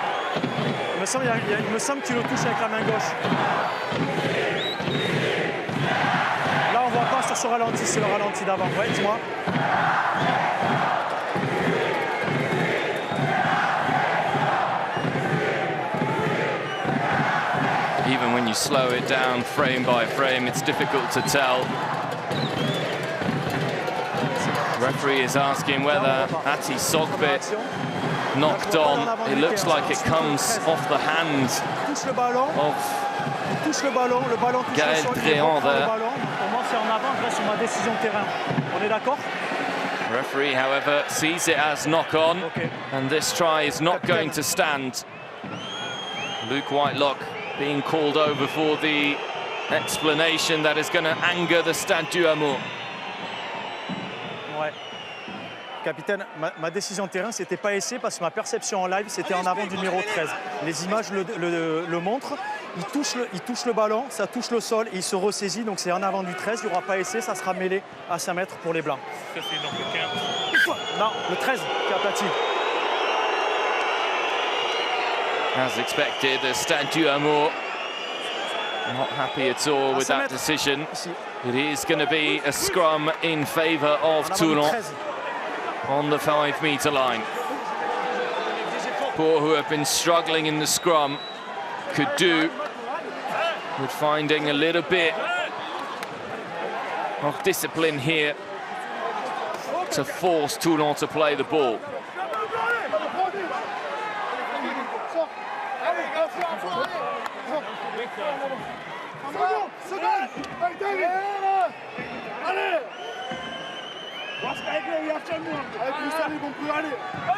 S2: Il me semble qu'il le touche avec la main gauche. Là, on voit pas sur ce ralenti, c'est le ralenti d'avant. Ouais, dis-moi.
S1: Even when you slow it down frame by frame, it's difficult to tell. The referee is asking whether Ati Sogbe knocked on. It looks like it comes off the hand of Gaël Dréan there.
S2: Pour moi, c'est en avant, je reste sur ma décision de terrain. On est d'accord?
S1: The referee, however, sees it as knock-on, and this try is not going to stand. Luke Whitelock being called over for the explanation that is going to anger the Stade du Amour.
S2: Ouais. Capitaine, ma décision de terrain, c'était pas essai parce que ma perception en live, c'était en avant du numéro 13. Les images le montrent. Il touche le ballon, ça touche le sol et il se ressaisit. Donc c'est en avant du 13. Il n'y aura pas essai, ça sera mêlé à 5 mètres pour les Blancs.
S3: Ça, c'est dans le 15.
S2: Non, le 13 qui a aplati.
S1: As expected, the Stade d'Amour not happy at all with that decision. It is going to be a scrum in favour of Toulon on the 5-metre line. Pau, who have been struggling in the scrum, could do with finding a little bit of discipline here to force Toulon to play the ball.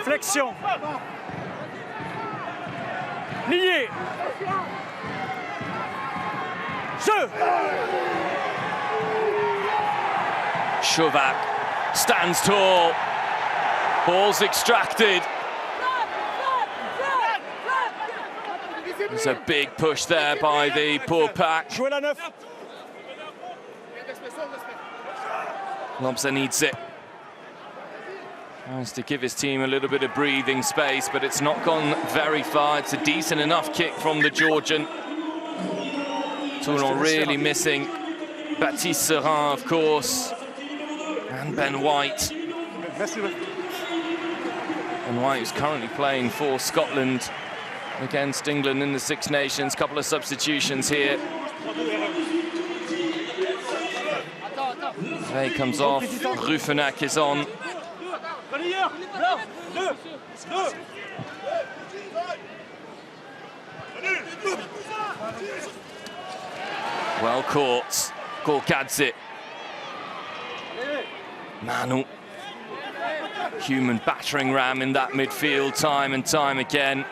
S2: Flexion. Lié. Jeu.
S1: Chauvac stands tall. Ball's extracted. There's a big push there by the Pau pack.
S2: Jouer la 9.
S1: Lobster needs it. Tries to give his team a little bit of breathing space, but it's not gone very far. It's a decent enough kick from the Georgian. Toulon really missing Baptiste Serin, of course, and Ben White. Ben White, who's currently playing for Scotland against England in the Six Nations. Couple of substitutions here. He comes off. Rufenac is on. Well caught. Gorkadze. Manu. Human battering ram in that midfield time and time again.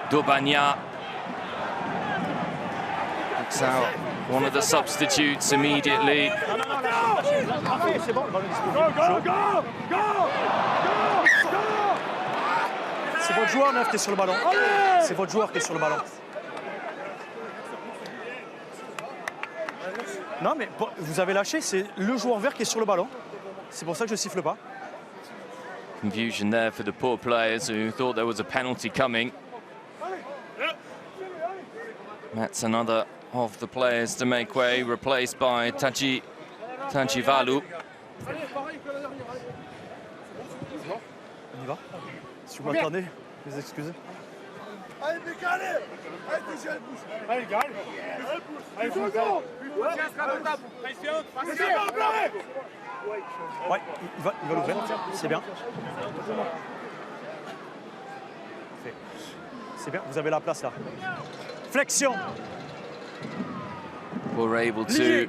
S1: Dobagna. Picks out one of the substitutes immediately.
S2: C'est votre joueur, Neuf, qui est sur le ballon. C'est votre joueur qui est sur le ballon. Non, mais vous avez lâché, c'est le joueur vert qui est sur le ballon. C'est pour ça que je siffle pas.
S1: Confusion there for the poor players who thought there was a penalty coming. That's another of the players to make way, replaced by Tajivalu.
S2: On y va. Si vous m'attendez, mes excuses.
S3: Allez, décalé. Allez, deuxième bouche. Allez, gars. Allez, bouge.
S2: Ouais, il va l'ouvrir, c'est bien. C'est bien, vous avez la place là. Flexion.
S1: Were able to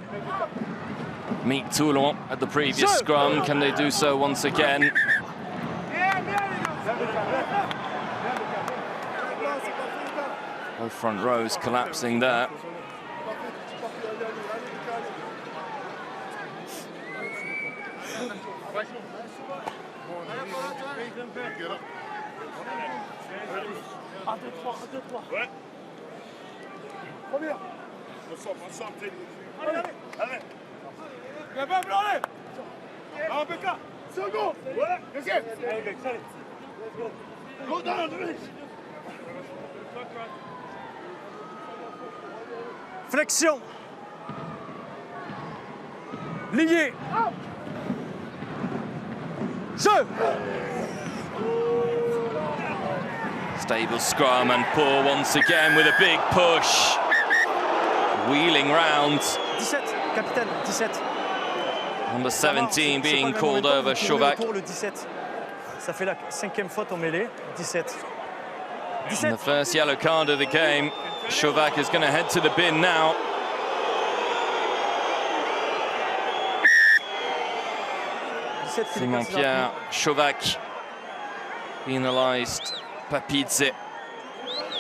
S1: meet Toulon at the previous scrum. Can they do so once again? Both front rows collapsing there.
S3: Ouais. Première. Ensemble, allez, allez. Viens pas, allez. Un PK. Second. Ouais. Deuxième. Allez, allez. Go down,
S2: Flexion. Lié. Jeu.
S1: Stable scrum and Pau once again with a big push. Wheeling round.
S2: 17, capitaine, 17.
S1: Number 17 being called over, Chauvac.
S2: Le 17. Ça fait la 5e faute au mêlée, 17. 17.
S1: And the first yellow card of the game. Chauvac is going to head to the bin now. Simon-Pierre Chauvac penalised. Papidze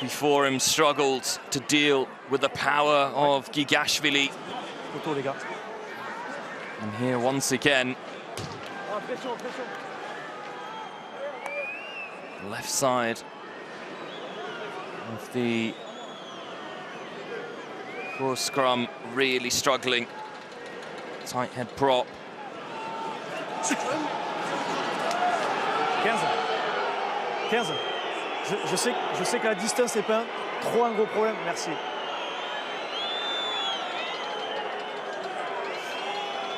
S1: before him struggled to deal with the power of Gigashvili. And here once again, left side of the poor scrum, really struggling. Tight head prop.
S2: 15. Je sais que la distance n'est pas trop un gros problème. Merci.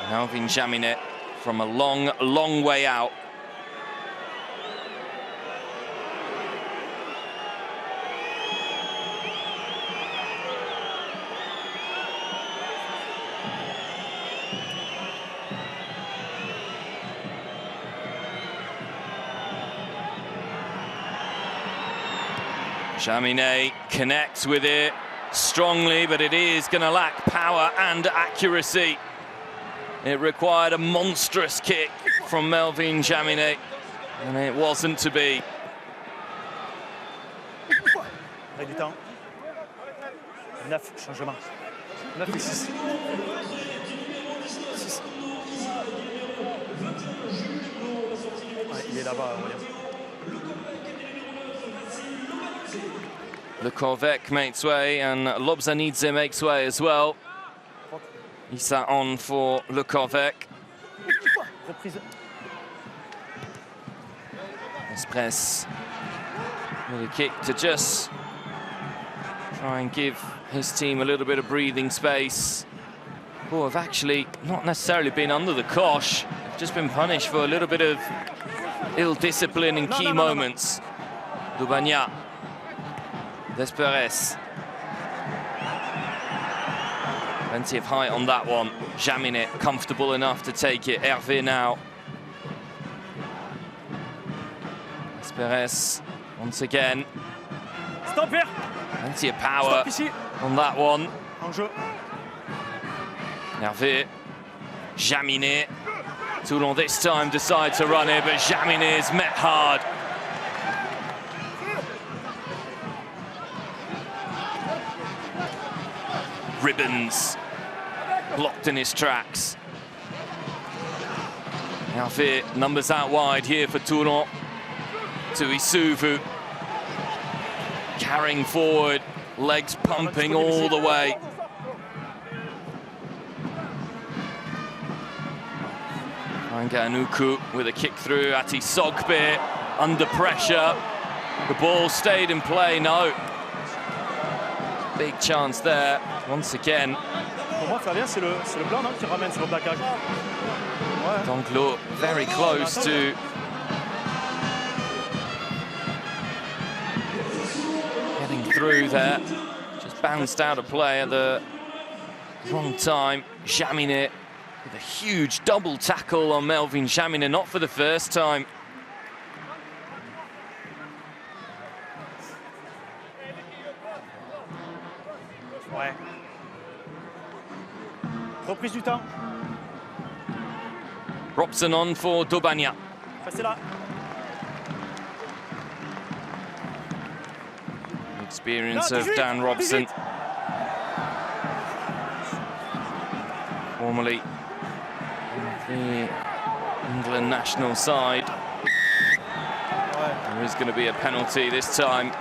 S1: Melvin Jaminet from a long, long way out. Jaminet connects with it strongly, but it is going to lack power and accuracy. It required a monstrous kick from Melvin Jaminet, and it wasn't to be.
S2: Règle du temps. 9 changements. 9 et 6. 6. Ouais, il est là-bas, William.
S1: Lukovec makes way and Lobzanidze makes way as well. Issa on for Lukovec.
S2: Reprise.
S1: Express with a kick to just try and give his team a little bit of breathing space. Who have actually not necessarily been under the cosh, they've just been punished for a little bit of ill discipline in key moments. Dubagna. Desperes. Plenty of height on that one. Jaminet comfortable enough to take it. Hervé now. Desperes once again.
S2: Stop here.
S1: Plenty of power on that one.
S2: En jeu.
S1: Hervé. Jaminet. Toulon this time decide to run it, but Jaminet is met hard. Ribbons blocked in his tracks. Hervé numbers out wide here for Toulon. To Isuvu. Carrying forward, legs pumping all the way. Anganuku with a kick through. Ati Sogbe under pressure. The ball stayed in play, no. Big chance there, once again.
S2: Pour moi, Fabien, c'est le blanc non, qui ramène sur le plaquage. Ouais.
S1: Danglo very close to getting through there. Just bounced out of play at the wrong time. Jaminet with a huge double tackle on Melvin Jaminet, not for the first time.
S2: Ouais. Reprise du temps.
S1: Robson on for Dubagna.
S2: Restez là.
S1: Experience of Dan Robson. Formerly the England national side. There is going to be a penalty this time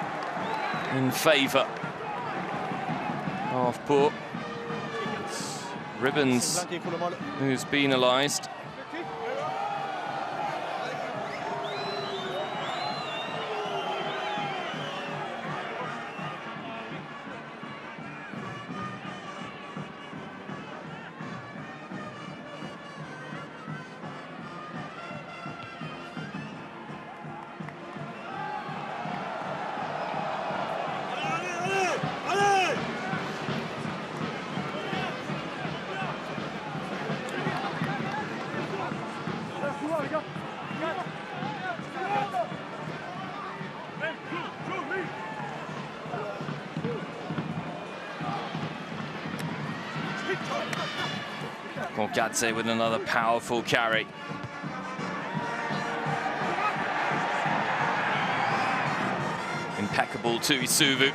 S1: in favour of Pau. It's Ribbons who's penalised. Gadze with another powerful carry. Impeccable to Isuvu.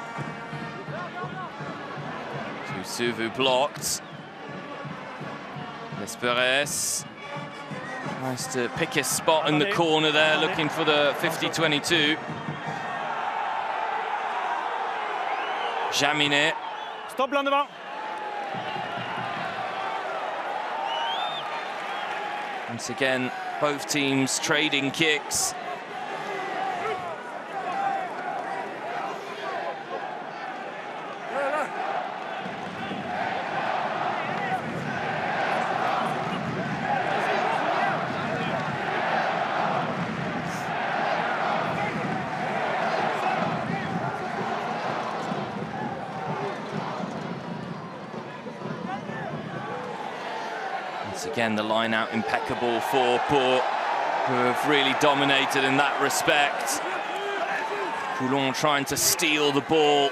S1: Isuvu blocked. Desperes. Nice to pick his spot in the corner there, looking for the 50-22. Jaminet.
S2: Stop là devant.
S1: Once again, both teams trading kicks. Once again, the line out impeccable for Pau, who have really dominated in that respect. Toulon trying to steal the ball.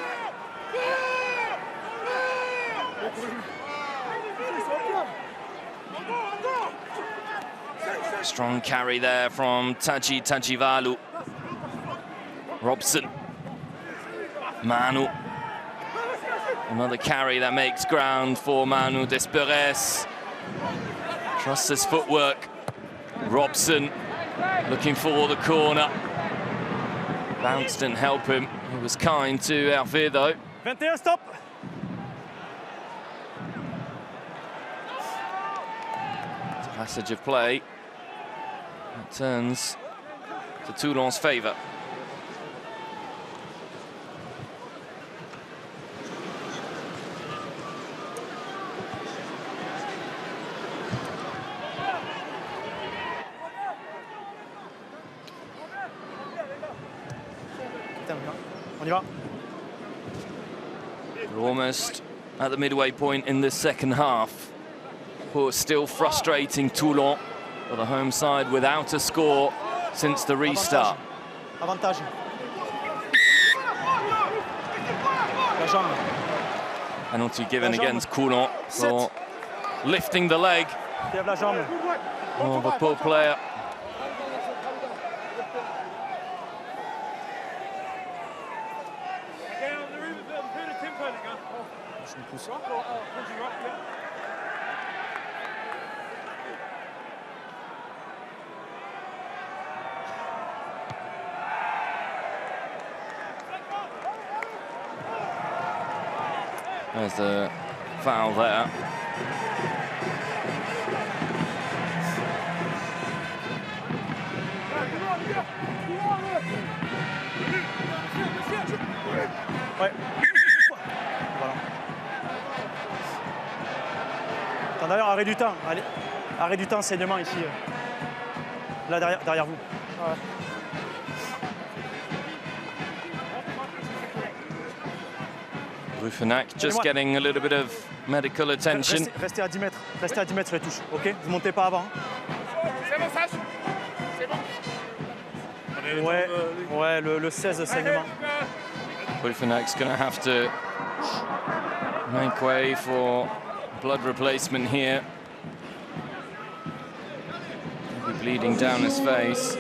S1: Strong carry there from Tajivalu. Robson. Manu. Another carry that makes ground for Manu Desperes. Trusts his footwork. Robson looking for the corner. Bounce didn't help him. He was kind to Hervé though.
S2: 21, stop.
S1: It's a passage of play. It turns to Toulon's favour.
S2: On y va.
S1: We're almost at the midway point in the second half. But still frustrating Toulon for the home side without a score since the restart.
S2: Avantage. La jambe.
S1: Penalty given against Toulon for lifting the leg
S2: Lève la jambe.
S1: of a poor player. There's the foul there.
S2: Ouais. Voilà. Attends, d'ailleurs, arrêt du temps. Allez. Arrêt du temps, saignement ici. Là, derrière vous. Ouais.
S1: Rufenac just getting a little bit of medical attention.
S2: Restez à 10 mètres. Restez à 10 mètres sur les touches. OK? Vous montez pas avant.
S3: C'est bon, Sach. C'est bon.
S2: Ouais, le 16 saignement.
S1: Rufenac's going to have to make way for blood replacement here. He'll be bleeding down his face.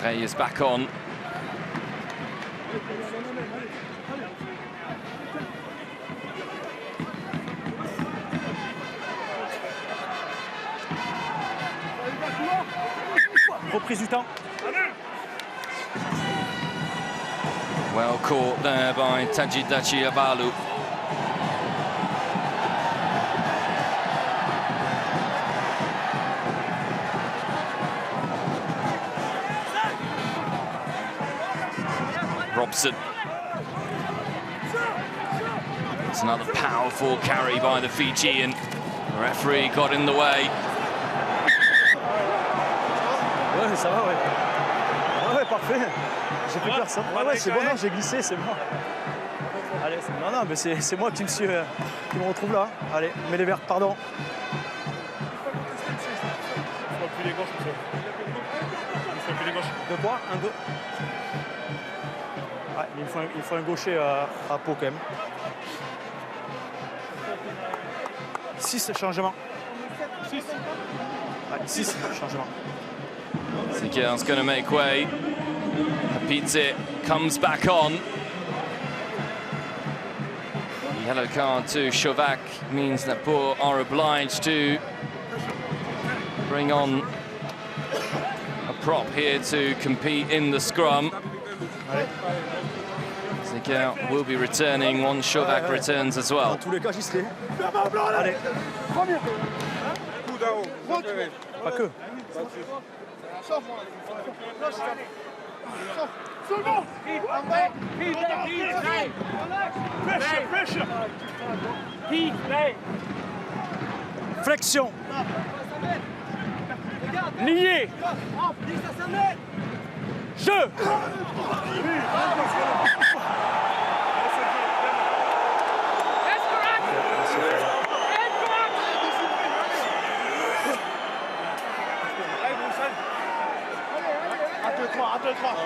S1: Ray is back on.
S2: Reprise du temps.
S1: Well caught there by Tajivalu. Robson. It's another powerful carry by the Fijian. The referee got in the way.
S2: Ouais, ça va, ouais. Ouais, parfait. J'ai plus personne. Ouais, c'est bon, non, j'ai glissé, c'est bon. Allez, non, mais c'est moi qui me retrouve là. Allez, mets les verres, pardon. De quoi? Un, deux. Ouais, il faut un gaucher à Pau quand même. 6 changements. 6. Ouais, 6 changements.
S1: Sikir's going to make way. Pizzi comes back on. Yellow card to Chauvac means that Pau are obliged to bring on a prop here to compete in the scrum. Zeker will be returning once Chauvac returns as well.
S2: Dans tous les cas, j'y serai. Allez. Pas que. Flexion. Lié. Jeu.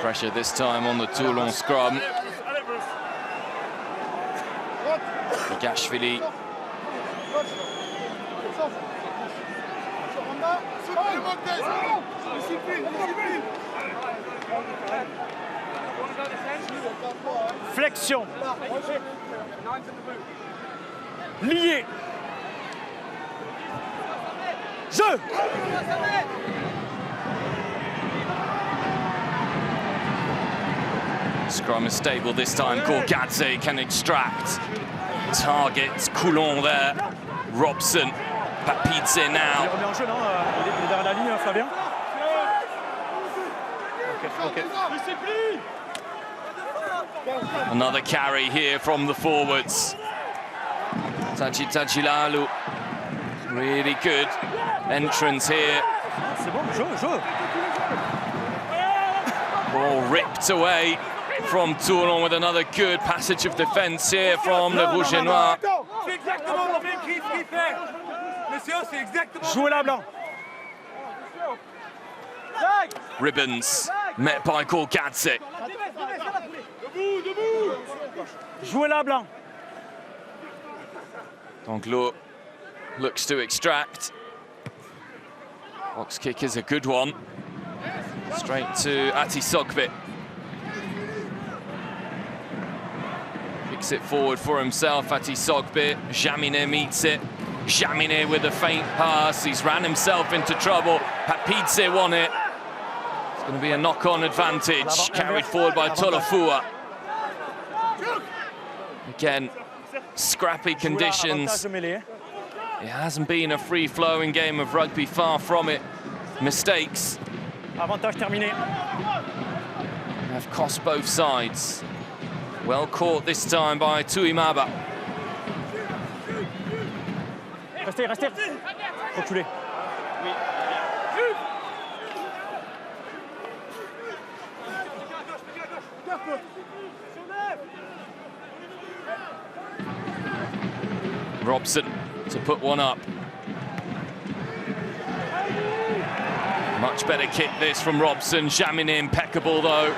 S1: Pressure this time on the Toulon scrum. Gashvili.
S2: Flexion. Lié. Jeu.
S1: Scrum is stable this time. Gorgadze can extract. Targets Toulon there. Robson. Papidze
S2: Il
S1: now.
S2: remet en jeu, non? Il est derrière la ligne, Flavien. Ok.
S1: Another carry here from the forwards. Tajilalu. Really good entrance here.
S2: C'est bon, jeu.
S1: Ball ripped away from Toulon with another good passage of defence here from the Rouge et Noir.
S2: Jouez la blanc.
S1: Ribbons met by Gorgadze.
S2: Jouez la blanc.
S1: Donglo looks to extract. Box kick is a good one. Straight to Ati Sogbe. Kicks it forward for himself, Ati Sogbe. Jaminet meets it. Jaminet with a faint pass. He's ran himself into trouble. Papidze won it. It's going to be a knock-on advantage carried forward by Tolofua. Again, scrappy conditions. It hasn't been a free-flowing game of rugby, far from it. Mistakes
S2: Avantage terminé.
S1: have cost both sides. Well caught this time by Tuimaba.
S2: Restez. Reculez.
S1: Robson to put one up. Much better kick this from Robson. Jaminet impeccable though.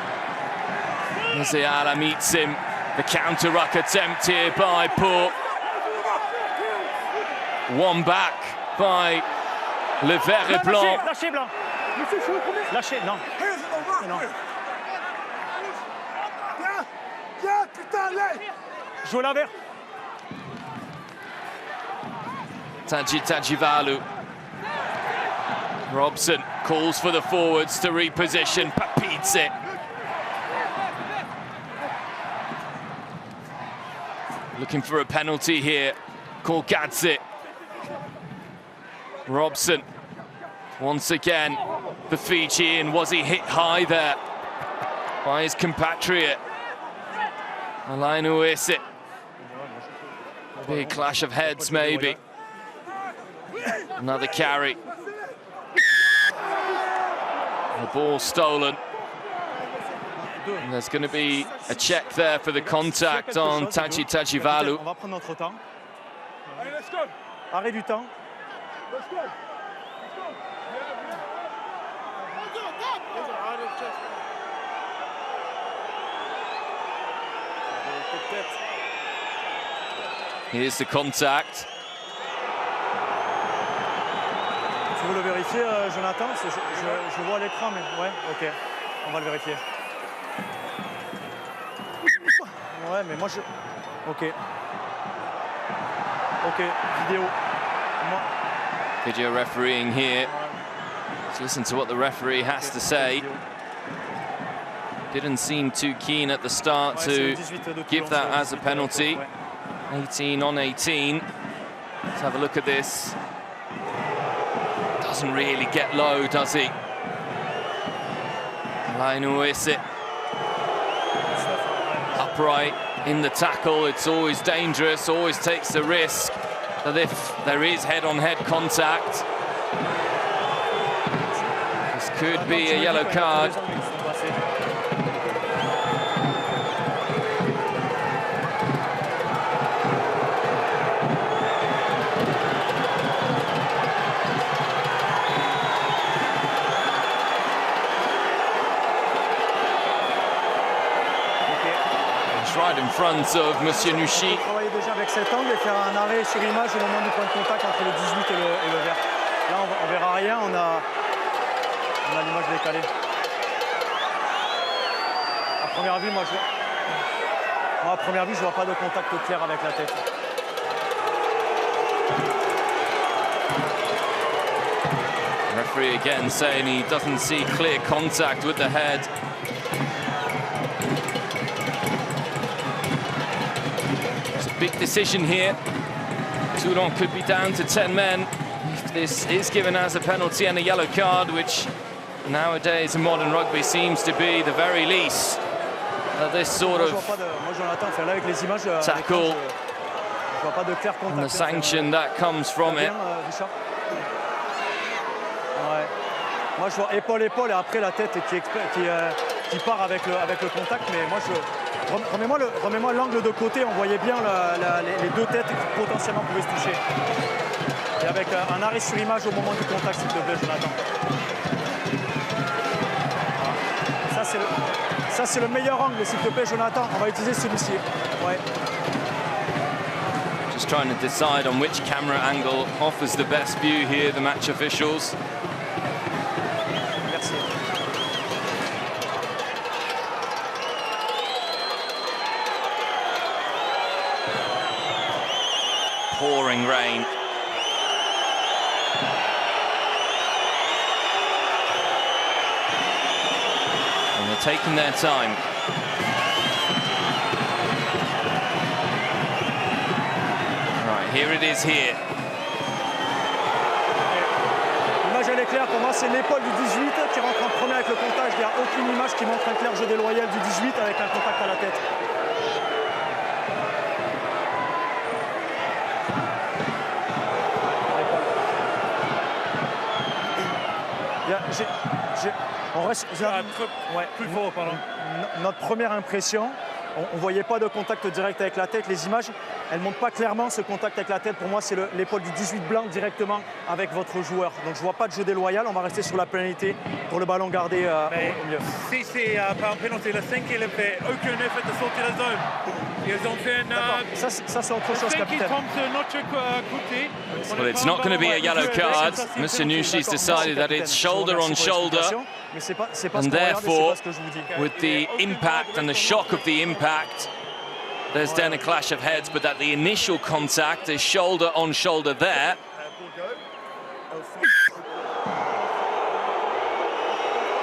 S1: Zeala meets him. The counter-ruck attempt here by Pau. One back by Le Vert et Blanc.
S2: Lâchez, Blanc. Lâchez, non. Jouez la vert.
S1: Tajivalu. Robson calls for the forwards to reposition. Papidze. Looking for a penalty here. Gorgadze. Robson. Once again, the Fijian. Was he hit high there by his compatriot? Alain Ouessit. Big clash of heads, maybe. Another carry. The ball stolen. And there's going to be a check there for the contact on Tajivalu.
S2: On va prendre notre temps. Arrêt du temps.
S1: Here's the contact.
S2: Tu veux le vérifier, Jonathan? Je vois à l'écran, mais ouais, ok. On va le vérifier. Ouais, mais moi je... Ok. Ok, vidéo. Moi...
S1: Video refereeing here. listen to what the referee has to say. Didn't seem too keen at the start to give that as a penalty. 18 on 18. Let's have a look at this. Doesn't really get low, does he? Paloise upright in the tackle. It's always dangerous, always takes the risk that if there is head-on-head contact, this could be a yellow card. Right in front of Monsieur Nuchy.
S2: Travailler déjà avec cet angle et faire un arrêt sur image au moment du point de contact entre le 18 et le vert. Là, on verra rien, on a l'image décalée. À première vue, moi, à première vue, je vois pas de contact clair avec la tête.
S1: Referee again saying he doesn't see clear contact with the head. Big decision here. Toulon could be down to 10 men if this is given as a penalty and a yellow card, which nowadays in modern rugby seems to be the very least. This sort of tackle and the sanction that comes from it.
S2: Moi je vois épaule et après la tête qui part avec le contact, mais moi remets-moi l'angle de côté, on voyait bien les deux têtes qui potentiellement pouvaient se toucher. Et avec un arrêt sur image au moment du contact, s'il te plaît, Jonathan. Ça c'est le meilleur angle, s'il te plaît, Jonathan. On va utiliser celui-ci. Ouais.
S1: Just trying to decide on which camera angle offers the best view here, the match officials. Pouring rain. And they're taking their time. Right, here it is here.
S2: L'image elle est claire, pour moi c'est l'épaule du 18 qui rentre en premier avec le contact. Il n'y a aucune image qui montre un clair jeu déloyal du 18 avec un contact à la tête. On reste plus fort, pardon. Notre première impression, on ne voyait pas de contact direct avec la tête. Les images, elles ne montrent pas clairement ce contact avec la tête. Pour moi, c'est l'épaule du 18 blanc directement avec votre joueur. Donc je ne vois pas de jeu déloyal. On va rester sur la pénalité pour le ballon gardé au milieu.
S3: Si c'est par pénalité, le 5, il n'a fait aucun effet de sortir la zone. Ils ont fait
S2: ça c'est autre chose, capitaine.
S1: Well, it's not going to be a yellow card. Mr. Nuchy's decided that it's shoulder on shoulder. And therefore, with the impact and the shock of the impact, there's then a clash of heads, but that the initial contact is shoulder on shoulder there.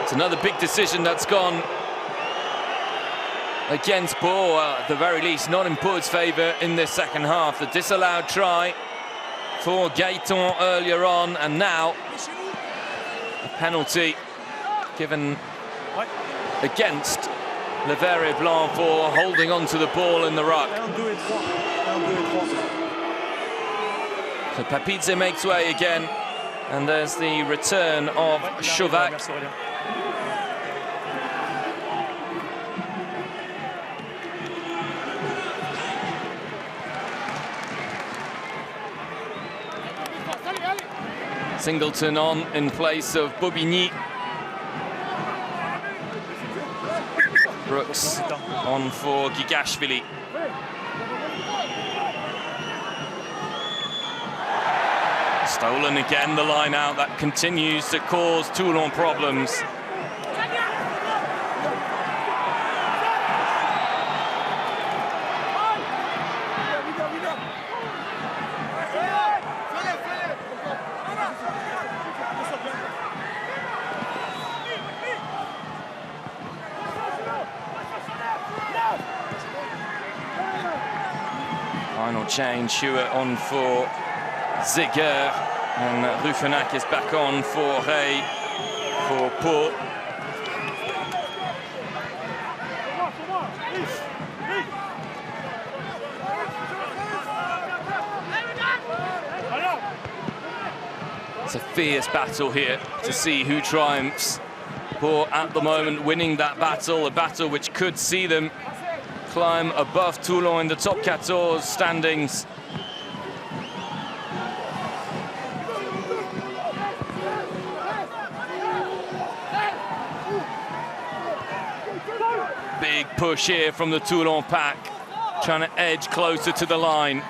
S1: It's another big decision that's gone against Pau, at the very least not in Pau's favour in this second half. The disallowed try for Gaëtan earlier on, and now a penalty given against Le Vert et Blanc for holding on to the ball in the ruck. So Papidze makes way again, and there's the return of Chauvac. Singleton on in place of Bobigny. Brooks on for Gigashvili. Stolen again, the line out. That continues to cause Toulon problems. change. Hewitt on for Ziger, and Rufenac is back on for Rey for Pau. It's a fierce battle here to see who triumphs. Pau at the moment winning that battle, a battle which could see them climb above Toulon in the top 14 standings. Big push here from the Toulon pack, trying to edge closer to the line.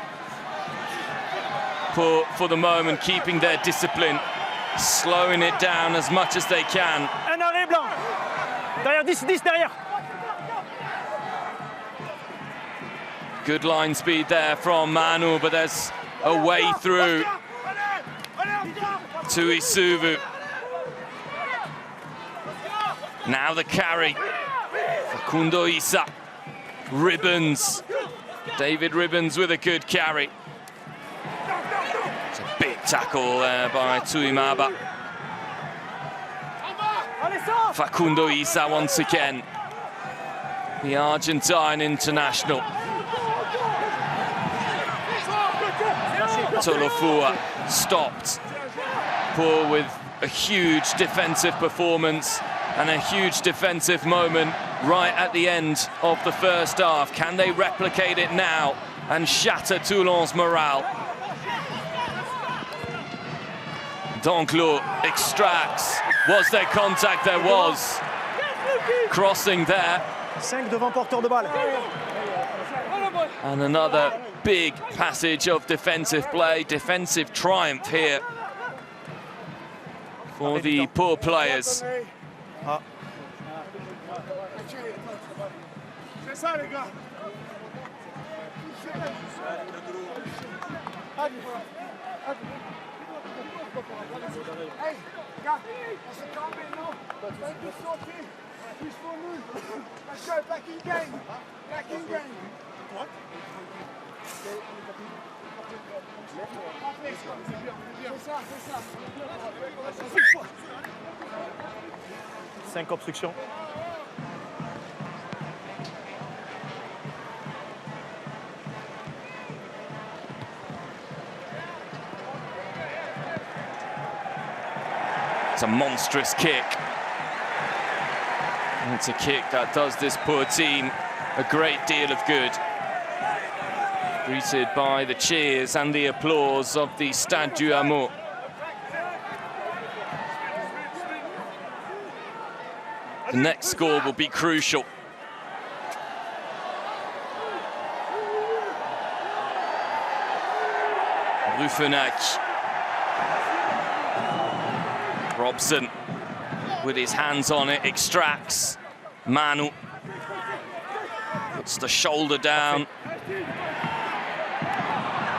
S1: Pau, for the moment, keeping their discipline, slowing it down as much as they can.
S2: Un arrêt blanc. Derrière, 10 derrière.
S1: Good line speed there from Manu, but there's a way through to Isuvu. Now the carry. Facundo Issa. Ribbons. David Ribbons with a good carry. It's a big tackle there by Tuimaba. Facundo Issa once again. The Argentine international. Tolofua stopped. Pau with a huge defensive performance and a huge defensive moment right at the end of the first half. Can they replicate it now and shatter Toulon's morale? D'Enclos extracts. Was there contact? There was. Crossing there.
S2: 5 devant porteur de balle.
S1: And another big passage of defensive play, defensive triumph here for the Pau players.
S3: C'est ça, les gars. Hey, gars, on s'est calmé, non? Pas plus sorti, plus pour nous. Parce que Blacking Gang. Blacking Gang. What? C'est ça, c'est ça.
S2: 5 obstructions.
S1: It's a monstrous kick. And it's a kick that does this Pau team a great deal of good. Greeted by the cheers and the applause of the Stade du Hameau. The next score will be crucial. Rufenac. Robson, with his hands on it, extracts. Manu puts the shoulder down.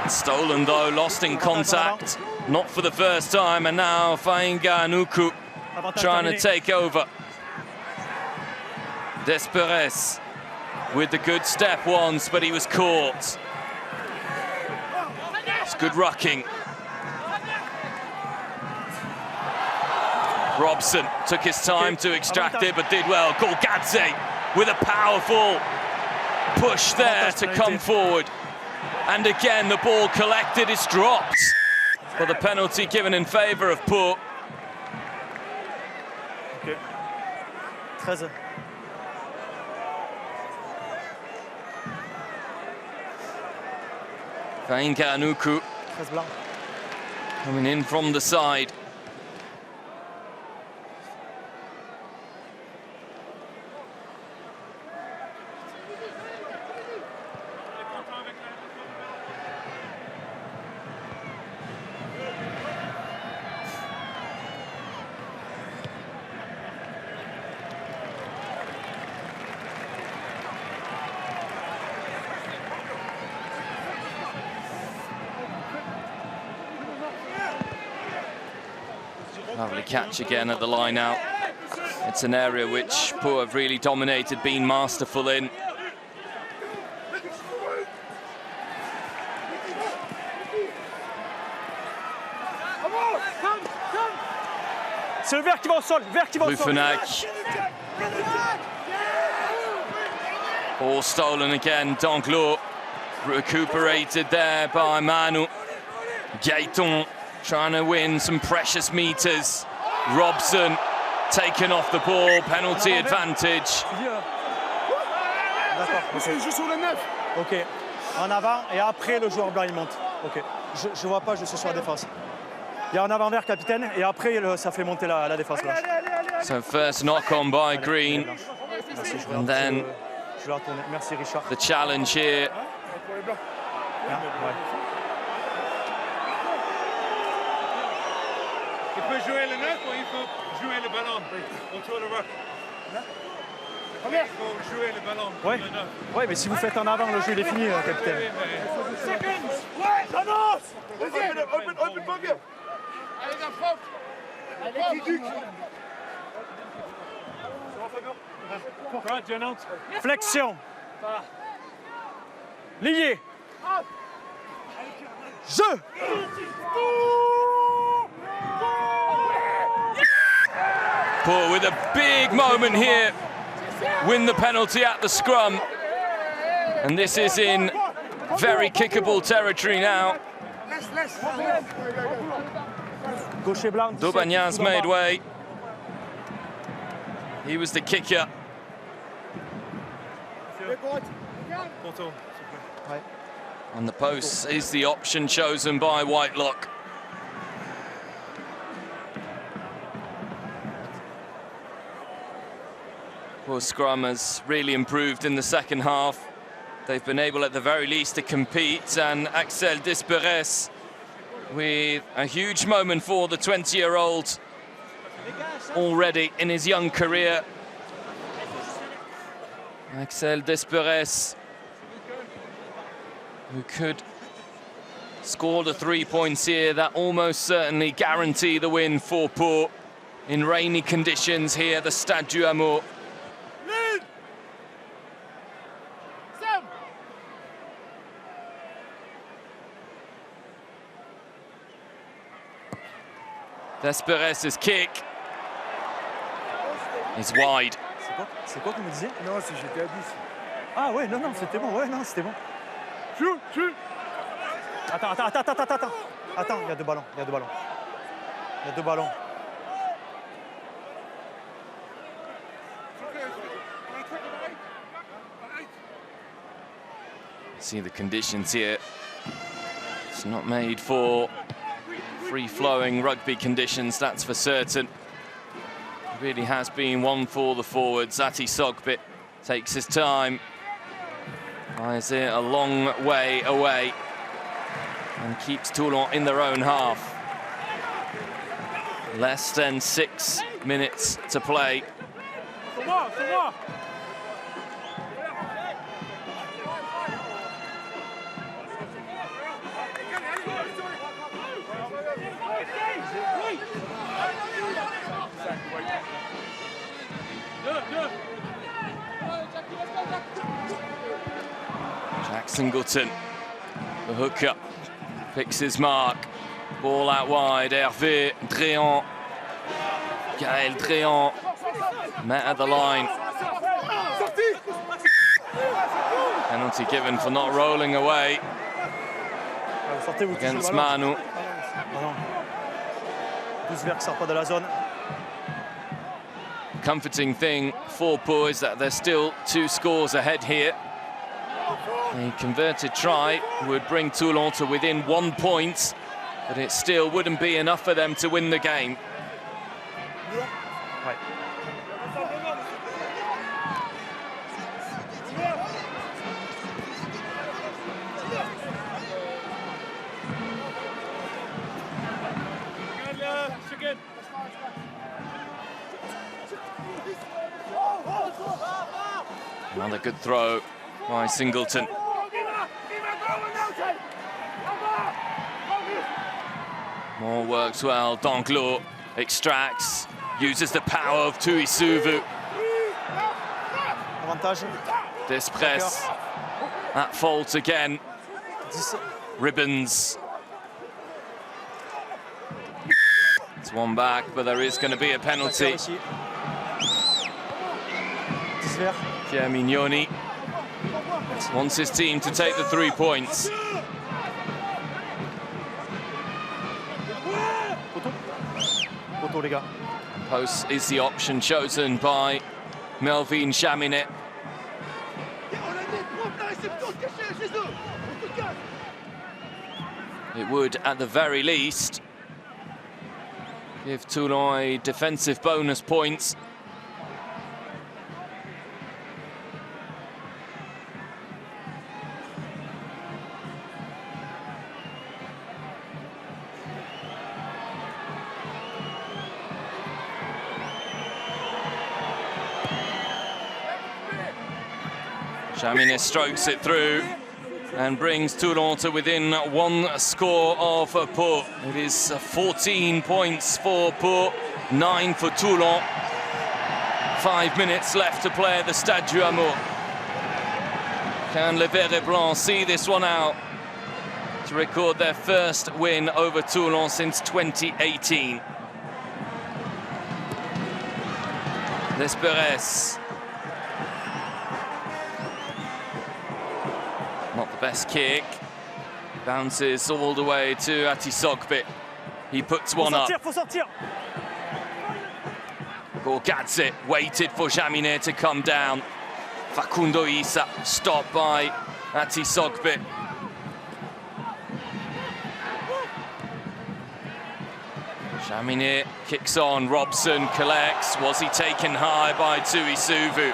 S1: Stolen though, lost in contact. Not for the first time, and now Fainganuku trying to take over. Desperes with the good step once, but he was caught. It's good rucking. Robson took his time to extract it, but did well. Golgadze with a powerful push there to come forward. And again, the ball collected is dropped for the penalty given in favour of Pau.
S2: Okay. 13.
S1: Fainganuku coming in from the side. Lovely catch again at the line out. It's an area which Pau have really dominated, been masterful in.
S2: C'est le vert qui va au sol, vert qui va au sol.
S1: Buffenac. Ball stolen again, Danglot. Recuperated there by Manu. Gaeton trying to win some precious meters. Robson taken off the ball, penalty advantage.
S2: D'accord.
S3: Je joue sur le 9.
S2: Ok. En avant et après le joueur blanc il monte. Ok. Je vois pas, je suis sur la défense. Il y a un avant vert capitaine et après ça fait monter la défense blanche.
S1: So first knock on by Green.
S2: Merci,
S1: And then
S2: je vais retourner. Merci Richard.
S1: the challenge here.
S2: Ouais.
S3: Il peut jouer le 9 ou il faut jouer le ballon autour de rock. Il faut jouer le ballon.
S2: Ouais. Ouais, mais si vous faites en avant, le jeu il est fini, capitaine.
S3: Seconds. Ouais, j'annonce. Open pocket. Allez, la faute. Allez, Duc.
S2: Flexion. Lié. Jeu.
S1: Paul with a big moment here. Win the penalty at the scrum. And this is in very kickable territory now.
S2: Gaucher blanc.
S1: Daubagnin's made way. He was the kicker. And the post is the option chosen by Whitelock. Well, scrum has really improved in the second half. They've been able at the very least to compete, and Axel Desperes with a huge moment for the 20-year-old already in his young career. Axel Desperes, who could score the 3 points here, that almost certainly guarantee the win for Pau in rainy conditions here at the Stade du Hameau. Desperes' kick is wide.
S2: C'est quoi que vous me disiez?
S3: Non, si j'étais à 10.
S2: Ah ouais, non, c'était bon, ouais, non, c'était bon.
S3: Joue.
S2: Attends. Attends, il y a deux ballons, Il y a deux ballons.
S1: See the conditions here. It's not made for free-flowing rugby conditions, that's for certain. It really has been one for the forwards. Ati Sogbit takes his time. Flies it a long way away and keeps Toulon in their own half. Less than 6 minutes to play. Jack Singleton, the hooker, picks his mark. Ball out wide, Hervé Dréant. Gaël Dréant met at the line. Penalty given for not rolling away against Manu. Comforting thing for Pau is that they're still 2 scores ahead here. A converted try would bring Toulon to within 1 point, but it still wouldn't be enough for them to win the game. Another good throw by Singleton. More works well. Danglot extracts, uses the power of Tuisuvu. Despres at fault again. Ribbons. It's one back, but there is going to be a penalty. Pierre Mignoni wants his team to take the 3 points. Post is the option chosen by Melvin Chaminet. It would, at the very least, give Toulon a defensive bonus points. Chaminet strokes it through and brings Toulon to within 1 score of Pau. It is 14 points for Pau, 9 for Toulon. 5 minutes left to play at the Stade du Hameau. Can Les Verts et Blancs see this one out to record their first win over Toulon since 2018? Desperes. Not the best kick. Bounces all the way to Atisogbe. He puts one up. Gorgadze waited for Chaminet to come down. Facundo Issa stopped by Atisogbe. Chaminet kicks on. Robson collects. Was he taken high by Tuisuvu?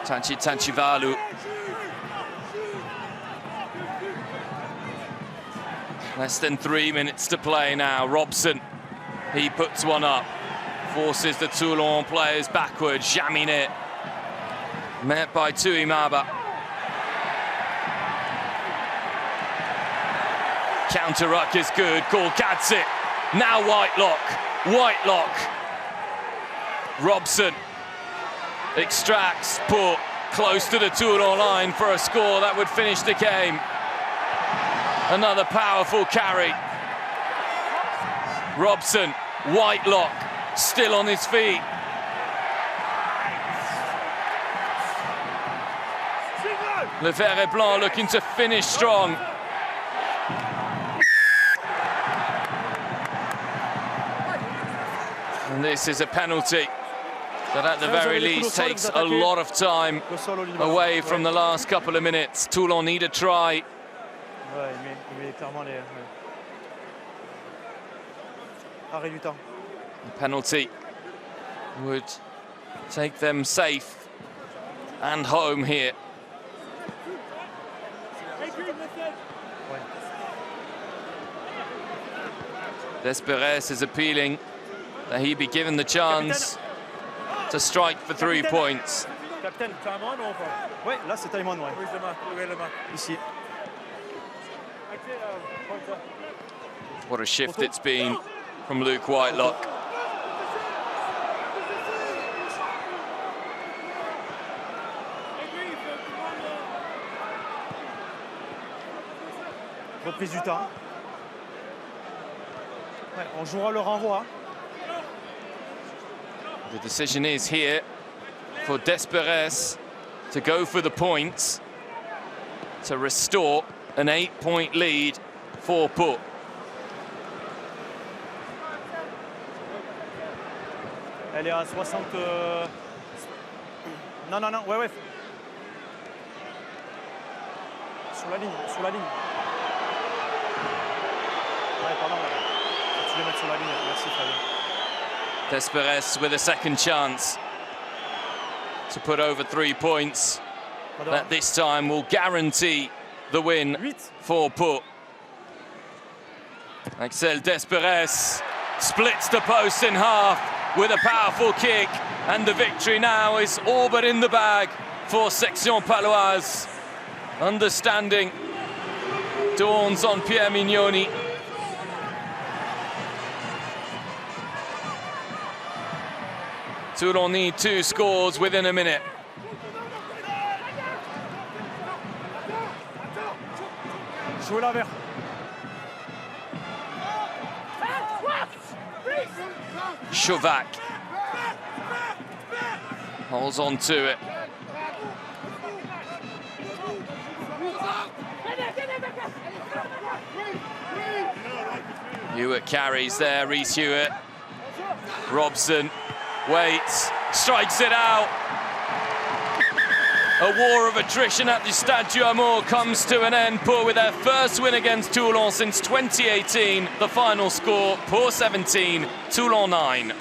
S1: Tanchivalu. Less than 3 minutes to play now. Robson, he puts one up. Forces the Toulon players backwards. Chaminet, met by Tuimaba. Counter ruck is good. Gorgadze. Now Whitelock. Whitelock. Robson extracts Pau close to the Toulon line for a score that would finish the game. Another powerful carry. Robson, Whitelock, still on his feet. Les Verts et Blancs looking to finish strong. And this is a penalty that at the very least takes a lot of time away from the last couple of minutes. Toulon need a try. The penalty would take them safe and home here. Desperes is appealing that he be given the chance to strike for 3 points.
S2: Capitaine, time on ou pas? Oui, là c'est time on, ouais. Oui, le marque. Ici.
S1: What a shift it's been from Luke Whitelock.
S2: Reprise du temps. Ouais, on jouera le renvoi.
S1: The decision is here for Desperes to go for the points to restore an 8-point lead for Pau.
S2: Elle est à 60... Non, non, non, ouais. Sur la ligne, sur la ligne. Ouais, pardon, ouais. Tu les mettre sur la ligne, merci Fabien.
S1: Desperes with a second chance to put over 3 points. That this time will guarantee the win for Pau. Axel Desperes splits the post in half with a powerful kick, and the victory now is all but in the bag for Section Paloise. Understanding dawns on Pierre Mignoni. Toulon need 2 scores within a minute.
S2: Jouez la vert.
S1: Chauvac holds on to it. Hewitt carries there, Reece Hewitt. Robson waits, strikes it out. A war of attrition at the Stade du Amour comes to an end. Pau with their first win against Toulon since 2018. The final score, Pau 17, Toulon 9.